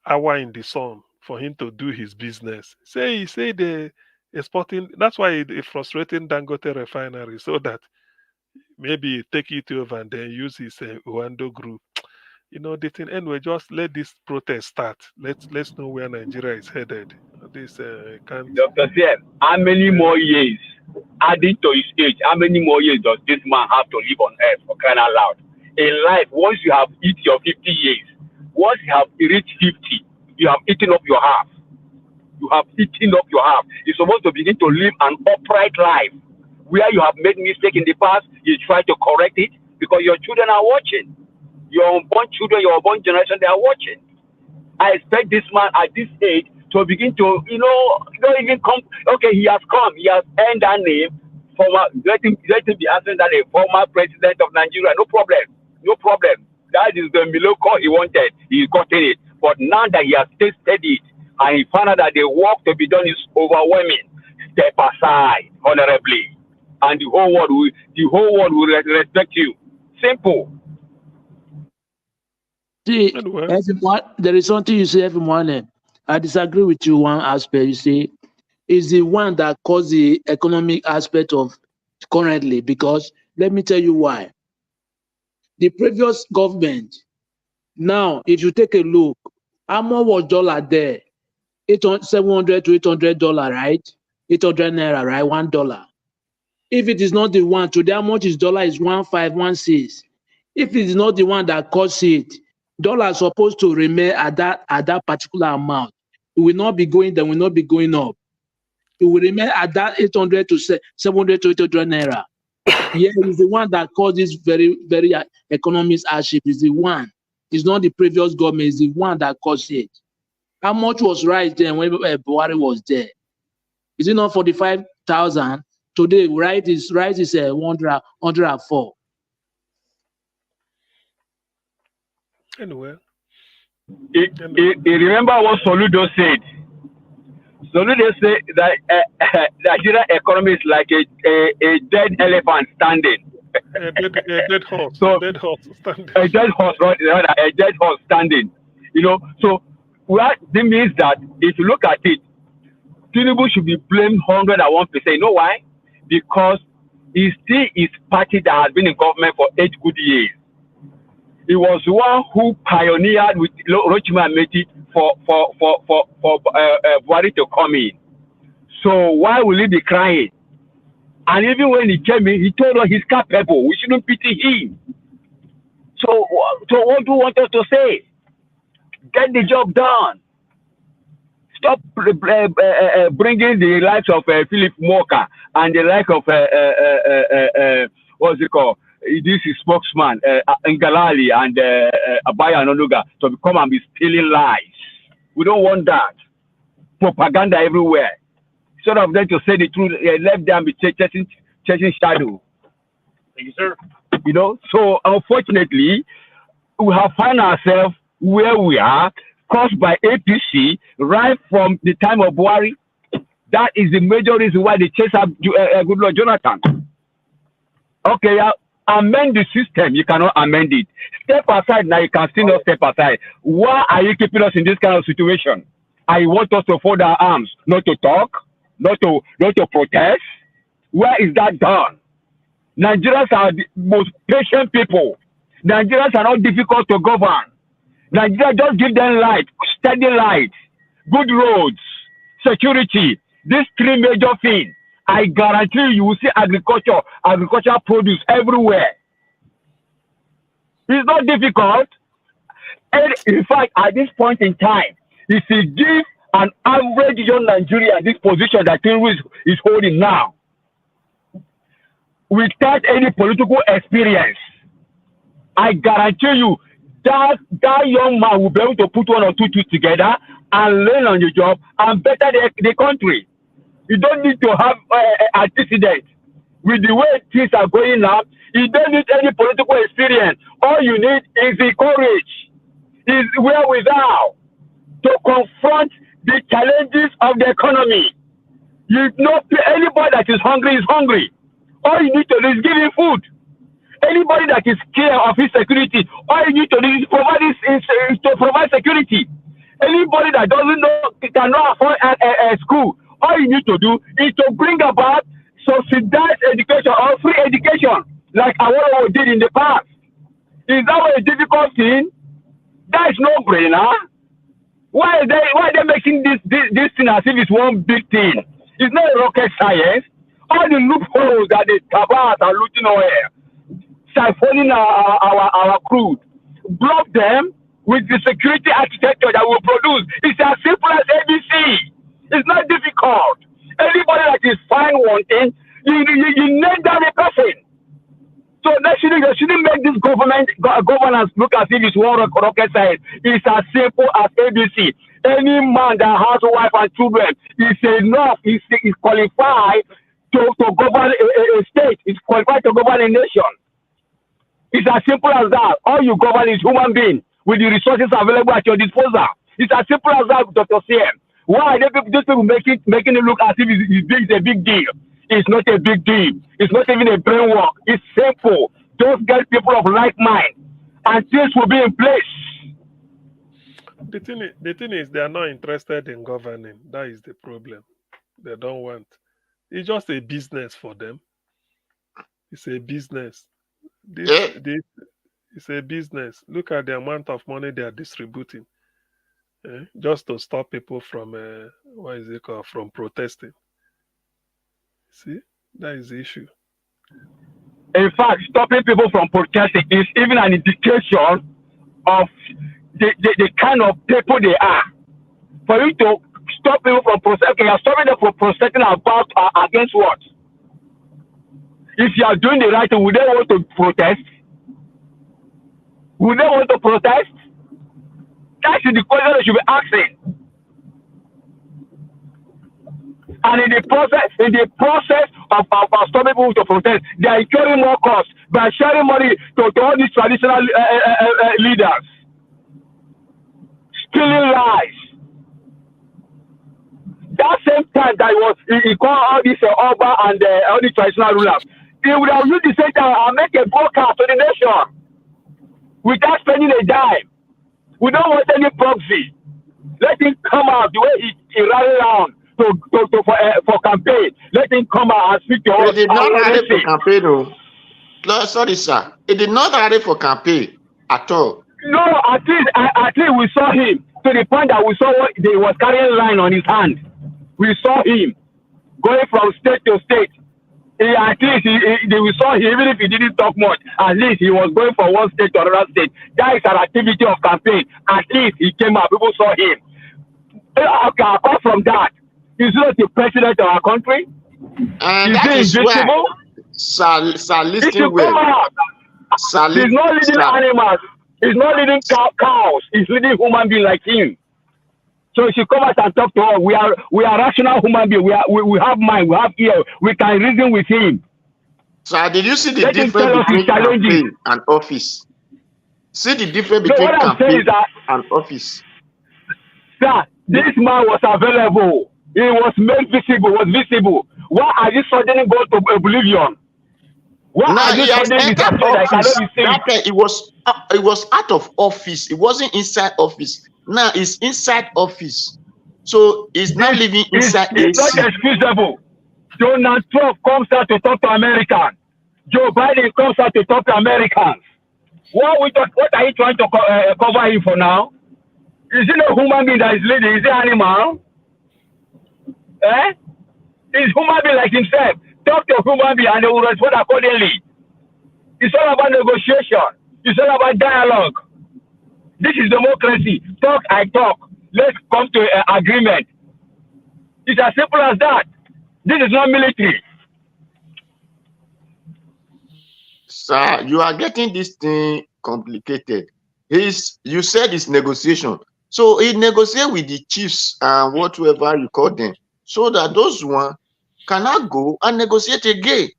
Hour in the sun for him to do his business. Say the exporting, that's why it's frustrating Dangote refinery, so that maybe take it over and then use his Uando group. The thing. Anyway, just let this protest start. Let's know where Nigeria is headed. This can't. Dr. CF, how many more years, adding to his age, how many more years does this man have to live on earth, for crying out loud? In life, once you have hit your 50 years, once you have reached 50, you have eaten up your half. You have eaten up your half. You're supposed to begin to live an upright life. Where you have made mistake in the past, you try to correct it because your children are watching. Your unborn children, your unborn generation, they are watching. I expect this man at this age to begin to, don't even come. Okay, he has come. He has earned that name. Let him be answering that name. Former president of Nigeria. No problem. No problem. That is the Miloko he wanted. He's gotten it. But now that he has tasted it, and he found out that the work to be done is overwhelming, step aside honorably, and the whole world will respect you. Simple. See, everyone, there is something you say every morning. I disagree with you one aspect. You say is the one that caused the economic aspect of currently, because let me tell you why. The previous government, now, if you take a look, how much was dollar there? $700 to $800, right? 800 naira, right? $1. If it is not the one, today how much is dollar is 1.516. If it is not the one that caused it, dollar is supposed to remain at that particular amount. It will not be going down, will not be going up. It will remain at that 800 to 700 to 800 naira. Yeah, it's the one that caused this very, very economic hardship. Is the one. It's not the previous government. It's the one that caused it. How much was right then when Buhari was there? Is it not 45,000? Today, right is 104. Anyway. Remember what Soludo said? Soludo said that Nigerian economy is like a dead elephant standing. A dead horse. So, dead horse standing. A dead horse, right? A dead horse standing. So what this means that if you look at it, Tinubu should be blamed 101%. You know why? Because he still is party that has been in government for 8 good years. He was the one who pioneered with Rochima Meti for Buhari to come in. So why will he be crying? And even when he came in, he told us he's capable. We shouldn't pity him. So what do you want us to say? Get the job done. Stop bringing the likes of Philip Moka and the like of what's it called? This is spokesman Ngalali and Abaya Nonuga to come and be stealing lies. We don't want that. Propaganda everywhere. Instead of them to say the truth, let them be chasing shadow. Thank you, sir. So unfortunately, we have found ourselves where we are, caused by APC right from the time of Buhari. That is the major reason why they chase up Goodluck Jonathan. Okay, amend the system. You cannot amend it. Step aside now. You can still not step aside. Why are you keeping us in this kind of situation? I want us to fold our arms, not to talk, not to protest. Where is that done? Nigerians are the most patient people. Nigerians are not difficult to govern. Nigeria, just give them light, steady light, good roads, security. These 3 major things. I guarantee you will see agricultural produce everywhere. It's not difficult. And in fact, at this point in time, is to give an average young Nigerian this position that Tinubu is holding now, without any political experience. I guarantee you that young man will be able to put one or two things together and learn on the job and better the country. You don't need to have antecedent with the way things are going now. You don't need any political experience. All you need is the courage, is wherewithal to confront the challenges of the economy. You know, anybody that is hungry. All you need to do is give him food. Anybody that is scared of his security, all you need to do is provide security. Anybody that doesn't know, cannot afford a school, all you need to do is to bring about subsidized education or free education, like our did in the past. Is that a difficult thing? That is no brainer. Why are they making this thing as if it's one big thing? It's not a rocket science. All the loopholes that the Tabas are looting over, siphoning our crude, block them with the security architecture that will produce. It's as simple as ABC. It's not difficult. Anybody that is fine wanting, you name down a person. So they shouldn't make this governance look as if it's one rocket science. It's as simple as ABC. Any man that has a wife and children is enough. Is qualified to govern a state. Is qualified to govern a nation. It's as simple as that. All you govern is human being with the resources available at your disposal. It's as simple as that, Dr. CM. Why are these people making it look as if it's a big deal? It's not a big deal. It's not even a brainwork. It's simple. Just get people of like mind, and things will be in place. The thing is, they are not interested in governing. That is the problem. They don't want. It's just a business for them. It's a business. It's a business. Look at the amount of money they are distributing, just to stop people from from protesting. See, that is the issue. In fact, stopping people from protesting is even an indication of the kind of people they are. For you to stop people from protesting, you're stopping them from protesting about against what? If you are doing the right thing, would they want to protest? Would they want to protest? That is the question they should be asking. And in the process of stopping people to protest, they are incurring more costs by sharing money to all these traditional leaders, stealing lives. That same time that he called all these Oba and all these traditional rulers, he would have used the same time and make a broadcast to the nation without spending a dime. We don't want any proxy. Let him come out the way he ran around for campaign. Let him come out and speak to us. It did not rally for campaign, though. No, sorry, sir. It did not rally for campaign at all. No, at least we saw him to the point that we saw what he was carrying line on his hand. We saw him going from state to state. At least we saw him, even if he didn't talk much, at least he was going from one state to another state. That is an activity of campaign. At least he came out, people saw him. Okay, apart from that, he's not the president of our country. And that is where, sir, listen well. He's not leading animals. He's not leading cows. He's leading human beings like him. So he should come out and talk to us. We are rational human beings. We have mind. We have ear. We can reason with him. So did you see the difference between campaign and office? See the difference between campaign and office. Sir, this man was available. He was made visible. Why are you suddenly going to oblivion? Why are you suddenly it was out of office. It wasn't inside office. Now it's inside office. So it's not living inside it's AC. not excusable. Donald Trump comes out to talk to Americans. Joe Biden comes out to talk to Americans. What are you trying to cover him for now? Is it a human being that is leading? Is it an animal? It's human being like himself. Talk to human being and they will respond accordingly. It's all about negotiation. It's all about dialogue. This is democracy. Talk, I talk. let's come to an agreement. It's as simple as that. This is not military. Sir, you are getting this thing complicated. You said it's negotiation. So he negotiate with the chiefs and whatever you call them, so that those one cannot go and negotiate again.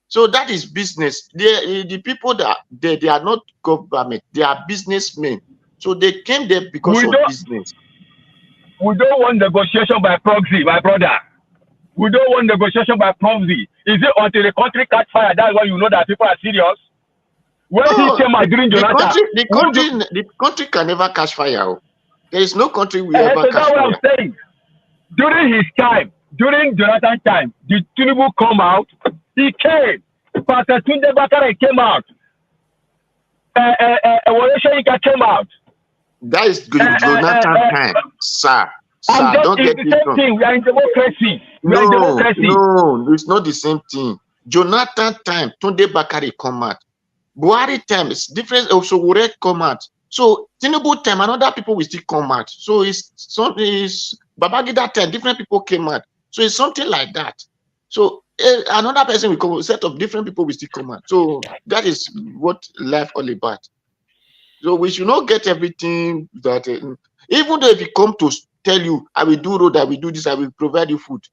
So that is business. The people that they are not government, they are businessmen. So they came there because of business. We don't want negotiation by proxy, my brother. We don't want negotiation by proxy. Is it until the country catch fire? That's why you know that people are serious. When he came out during Jonathan, the country can never catch fire. There is no country will ever catch fire. What I'm saying. During his time, during Jonathan's time, did Tinubu come out? He came. Pastor Tunde Bakare came out. Ewoleshoyinka came out. That is Jonathan time, sir. Sir, don't get it wrong. We are in democracy. No, it's not the same thing. Jonathan time, Tunde Bakare come out. Buhari time is different. Also, Wure come out. So Tinubu time, another people will still come out. So it's Babangida time, different people came out. So it's something like that. So another person will come, a set of different people will still come out. So that is what life all about. So we should not get everything that, even though if he come to tell you, I will do road, I will do this, I will provide you food.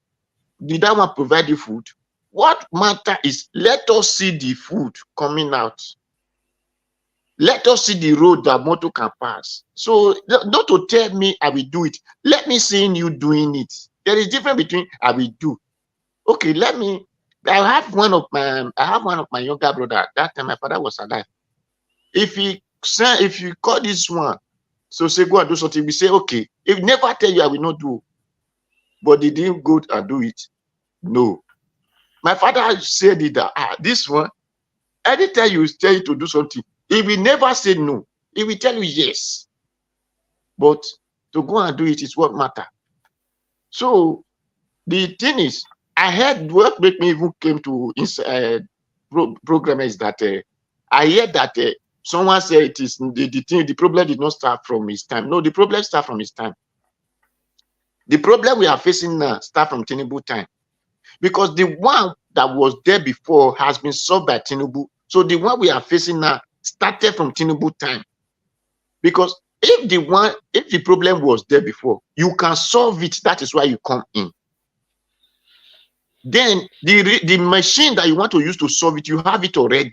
Did that one provide you food? What matter is, let us see the food coming out. Let us see the road that motor can pass. So not to tell me I will do it. Let me see you doing it. There is difference between I will do. Okay, I have one of my younger brother. That time my father was alive. If you call this one, so say go and do something, we say okay. If never tell you I will not do, but they didn't go and do it. No. My father said it that this one, anytime you tell you to do something, he will never say no. He will tell you yes. But to go and do it is what matter. So the thing is, I heard what made me even came to program is that I heard that someone said it is the problem did not start from his time. No, the problem start from his time. The problem we are facing now start from Tinubu time. Because the one that was there before has been solved by Tinubu. So the one we are facing now started from Tinubu time. Because if the problem was there before, you can solve it. That is why you come in. Then the machine that you want to use to solve it, you have it already.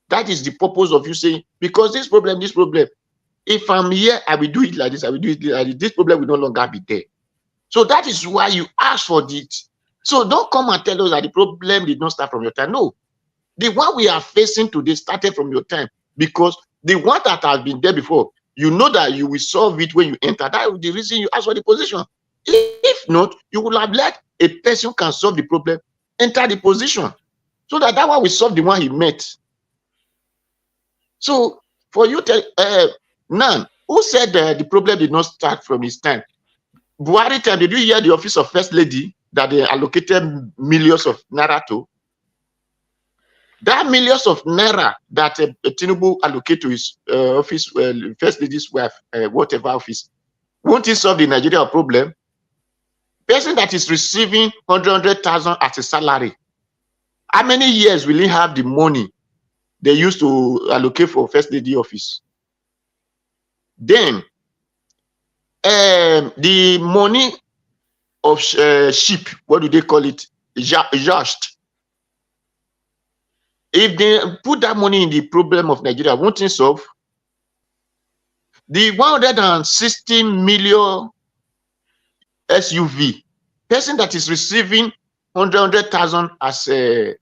That is the purpose of you saying, because this problem, if I'm here, I will do it like this, I will do it like this. This problem will no longer be there. So that is why you ask for it. So don't come and tell us that the problem did not start from your time. No. The one we are facing today started from your time, because the one that has been there before, you know that you will solve it when you enter. That is the reason you ask for the position. If not, you will have let a person who can solve the problem enter the position, so that one will solve the one he met. So for you to Nan, who said the problem did not start from his time? Buhari time, did you hear the office of First Lady that they allocated millions of naira to? That millions of naira that Tinubu allocate to his office, First Lady's wife, whatever office, won't it solve the Nigeria problem? Person that is receiving 100,000 as a salary, how many years will he have the money they used to allocate for First Lady office? Then the money of sheep, what do they call it? Just. If they put that money in the problem of Nigeria, won't it solve? The 160 million SUV, person that is receiving 100,000 as a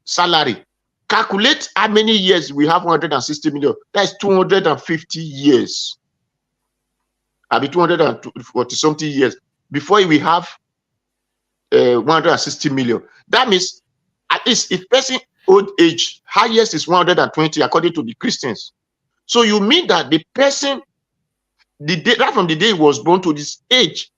salary, calculate how many years we have 160 million. That's 250 years. I'll be 240 something years before we have 160 million. That means at least if person old age, highest is 120 according to the Christians. So you mean that the person, right from the day he was born to this age,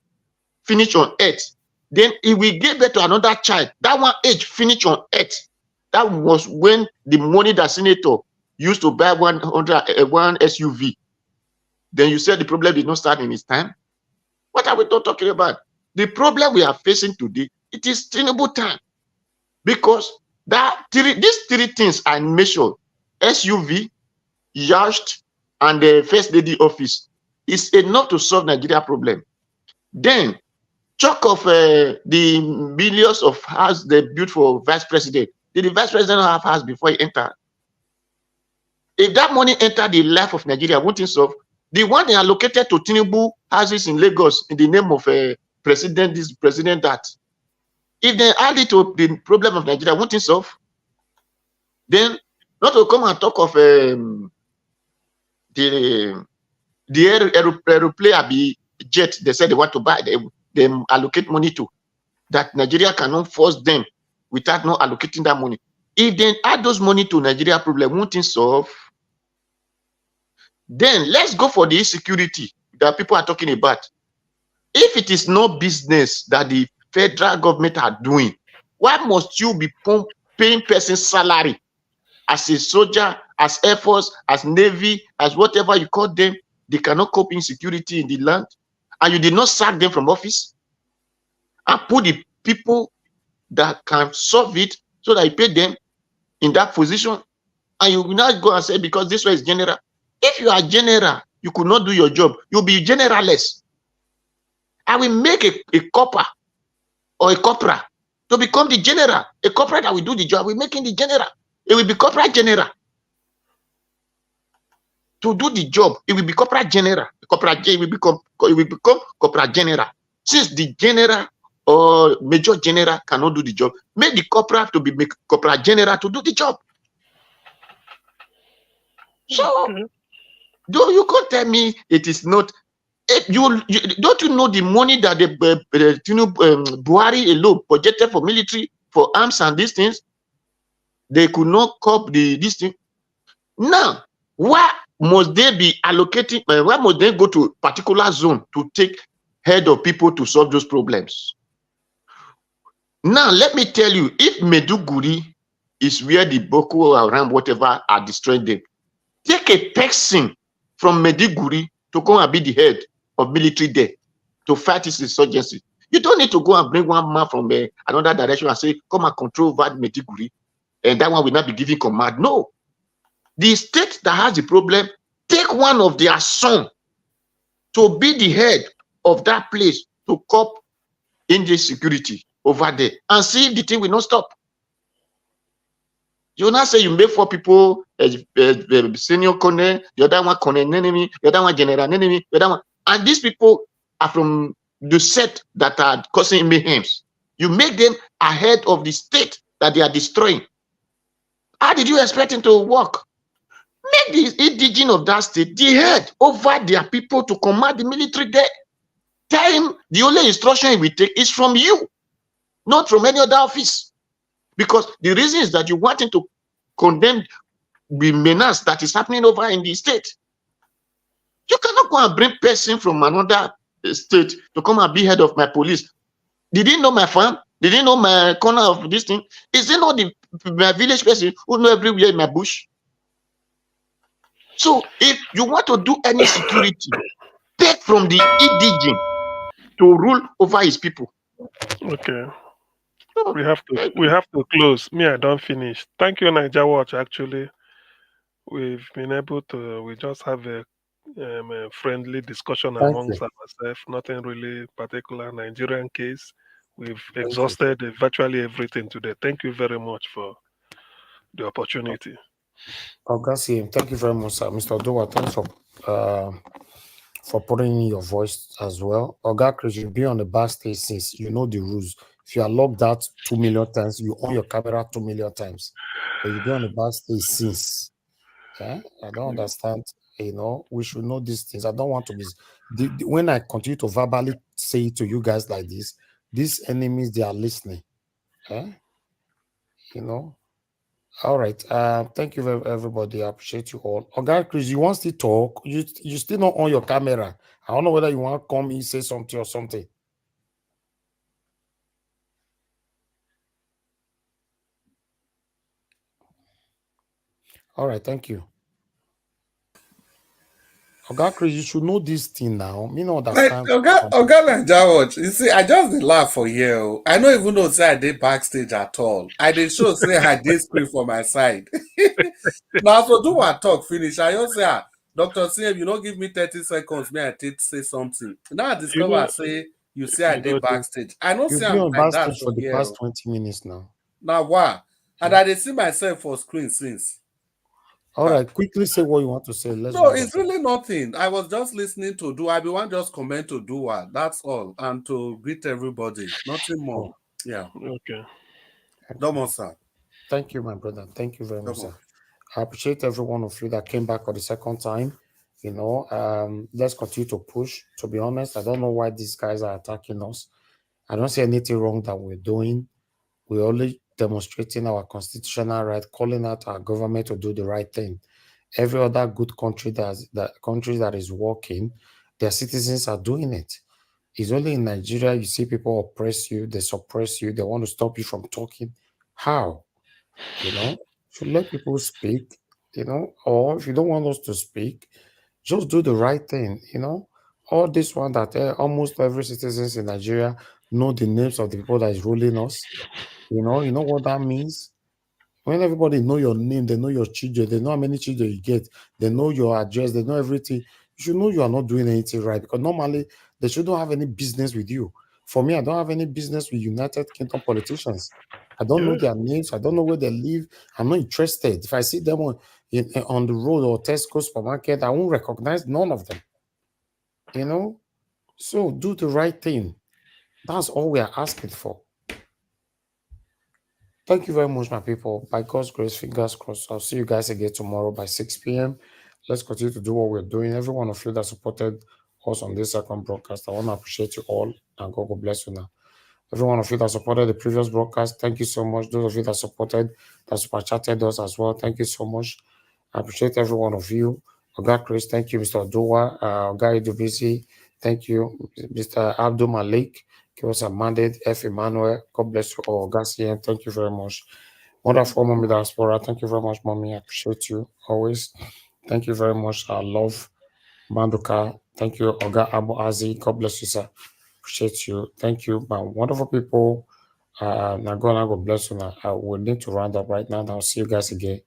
finish on earth. Then if we give birth to another child, that one age finish on earth. That was when the money that senator used to buy one SUV. Then you said the problem did not start in his time. What are we not talking about? The problem we are facing today, it is Tinubu time. Because these three things I mentioned, SUV, yacht, and the First Lady office, is enough to solve Nigeria problem. Then, talk of the millions of houses they built for vice president. Did the vice president have house before he entered? If that money entered the life of Nigeria, wouldn't it solve? The one they allocated to Tinubu houses in Lagos in the name of president this, president that. If they add it to the problem of Nigeria, wouldn't it solve? Then, not to come and talk of the aeroplane jet they said they want to buy, they allocate money to, that Nigeria cannot force them without not allocating that money. If they add those money to Nigeria problem, won't it solve? Then let's go for the insecurity that people are talking about. If it is no business that the federal government are doing, why must you be paying person's salary as a soldier, as Air Force, as Navy, as whatever you call them? They cannot cope insecurity in the land, and you did not sack them from office and put the people that can solve it so that you pay them in that position, and you will not go and say because this one is general. If you are general, you could not do your job. You'll be generalless. I will make a copper or a corporal to become the general. A corporal that will do the job, we're making the general. It will be corporal general. To do the job, it will be corporal general. Corporal J will become corporal general. Since the general or major general cannot do the job, make the corporal to be corporal general to do the job. So, though you can't tell me it is not. Don't you know the money that the Buhari alone projected for military, for arms and these things? They could not cope this thing. Now, why must they be allocating? Why must they go to a particular zone to take head of people to solve those problems? Now, let me tell you, if Meduguri is where the Boko Haram, whatever, are destroying them, take a person from Meduguri to come and be the head of military there to fight this insurgency. You don't need to go and bring one man from another direction and say, come and control that Meduguri, and that one will not be giving command. No. The state that has the problem, take one of their son to be the head of that place to cope in the security over there and see if the thing will not stop. You not say you make 4 people senior colonel, the other one colonel enemy, the other one general enemy, the other one, and these people are from the set that are causing mayhem. You make them ahead of the state that they are destroying. How did you expect him to work? Make the indigenous of that state the head over their people to command the military there. Tell him the only instruction he will take is from you, not from any other office. Because the reason is that you want him to condemn the menace that is happening over in the state. You cannot go and bring person from another state to come and be head of my police. Did he know my farm? Did he know my corner of this thing? Is it not my village person who know everywhere in my bush? So if you want to do any security, take from the indigene to rule over his people. Okay. We have to close. Me, I don't finish. Thank you, Niger Watch. Actually, we've been able to. We just have a friendly discussion amongst ourselves. Nothing really particular Nigerian case. We've exhausted virtually everything today. Thank you very much for the opportunity. Thank you very much, sir. Mr. Odowa, thanks for putting in your voice as well. Oga Chris, you've been on the bar stage since you know the rules. If you are logged out 2 million times, you on your camera 2 million times. But you've been on the bar stage since. Okay? I don't understand. You know, we should know these things. I don't want to be. When I continue to verbally say to you guys like this, these enemies, they are listening. Okay? You know. All right. Thank you very everybody. I appreciate you all. Okay, Chris, you want to talk? You still not on your camera. I don't know whether you want to come in, say something or something. All right, thank you. Oga Chris, you should know this thing now. Me not Like understand. Oga Naija watch. You see, I just dey laugh for here. Oh. I don't even know say I did backstage at all. I did show say I did screen for my side. Now so do what talk finish. I just say, Dr. CM, you don't give me 30 seconds, may I take say something. Now I You discover know, say you say I you did know, backstage. I don't You've say been I'm on like that backstage for for the here. past 20 minutes now. Now why? And I did see myself for screen since. All right, quickly say what you want to say. Let's No, round it's up. really nothing. I was just listening to do. I be one just comment to do what. That's all. And to greet everybody. Nothing more. Oh, Yeah. okay. No more, sir. thank you, my brother. Thank you very No much, more. sir. I appreciate every one of you that came back for the second time. You know, let's continue to push. To be honest, I don't know why these guys are attacking us. I don't see anything wrong that we're doing. We're only demonstrating our constitutional right, calling out our government to do the right thing. Every other good country that is working, their citizens are doing it. It's only in Nigeria you see people oppress you, they suppress you, they want to stop you from talking. How? You know, should let people speak, you know, or if you don't want us to speak, just do the right thing, you know. All this one that almost every citizens in Nigeria know the names of the people that is ruling us. You know what that means? When everybody know your name, they know your children, they know how many children you get, they know your address, they know everything. You should know you are not doing anything right because normally they shouldn't have any business with you. For me, I don't have any business with United Kingdom politicians. I don't know Yeah. their names. I don't know where they live. I'm not interested. If I see them on the road or Tesco supermarket, I won't recognize none of them. You know? So do the right thing. That's all we are asking for. Thank you very much, my people. By God's grace, fingers crossed. I'll see you guys again tomorrow by 6 p.m. Let's continue to do what we're doing. Every one of you that supported us on this second broadcast, I want to appreciate you all and God will bless you now. Every one of you that supported the previous broadcast, thank you so much. Those of you that supported, that super chatted us as well, thank you so much. I appreciate every one of you. Oga Chris, thank you, Mr. Odowa, Oga Idubisi, thank you, Mr. Abdul Malik, Kiosa Mandate, F. Emmanuel, God bless you all. Oga CM, thank you very much. Wonderful Mommy Diaspora, thank you very much, Mommy. I appreciate you always. Thank you very much. I love Manduka. Thank you, Oga Abu Azi. God bless you, sir. Appreciate you. Thank you, my wonderful people. Now God bless you. Now I will need to round up right now. I'll see you guys again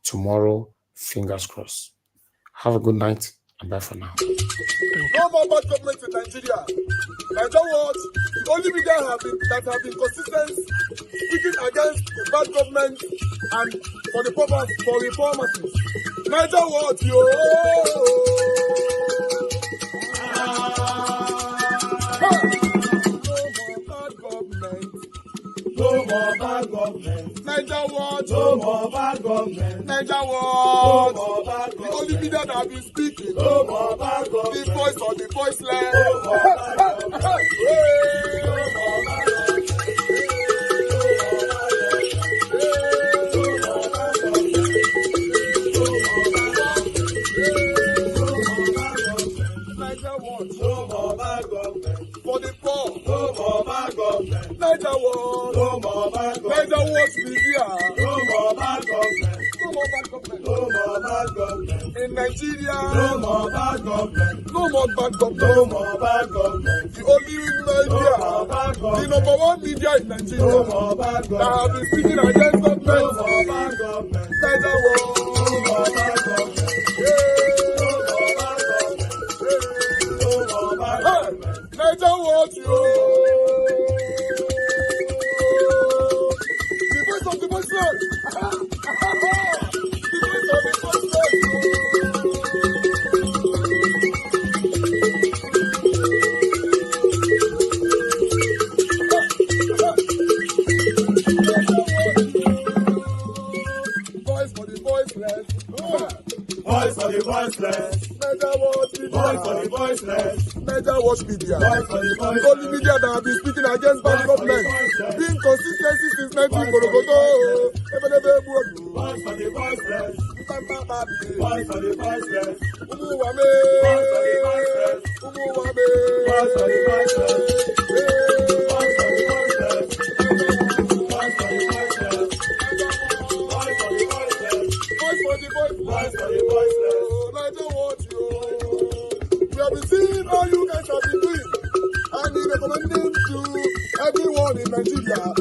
tomorrow. Fingers crossed. Have a good night and bye for now. No more bad government in Nigeria. Nigeria what? The only media that have been consistent speaking against the bad government and for the purpose for reformers. Nigeria what? Yo! No more bad government. Niger what? No more bad government. Niger what? No more bad government. The only media that have been speaking. No more bad government. The voice of the voiceless. No more bad government. No more bad government. No more bad government. For the poor. No more bad government. Niger what? No more bad government. Niger what media. No more bad government. No more bad government. No more bad government. In Nigeria. No more bad government. No more bad government. No more bad government. The only media. No more bad government. The number one media in Nigeria. No more bad government. That have been speaking against government. No more bad government. Niger what? No more bad government. Niger what you? The voice of the voiceless. The voice of the voiceless. Voice for the voiceless. Voice for the voiceless. Niger what media. Voice for the voiceless. Niger watch media. The only media that have been speaking against bad government. Being consistency since 1944. Voice for the voiceless. Voice for the voiceless. Umuwame. Voice for the voiceless. Umuwame. Voice for the voiceless. Voice for the voiceless. Voice for the voiceless. Voice for the voiceless. Voice for the voiceless. Voice for the voiceless. Niger watch you. everyone in Nigeria,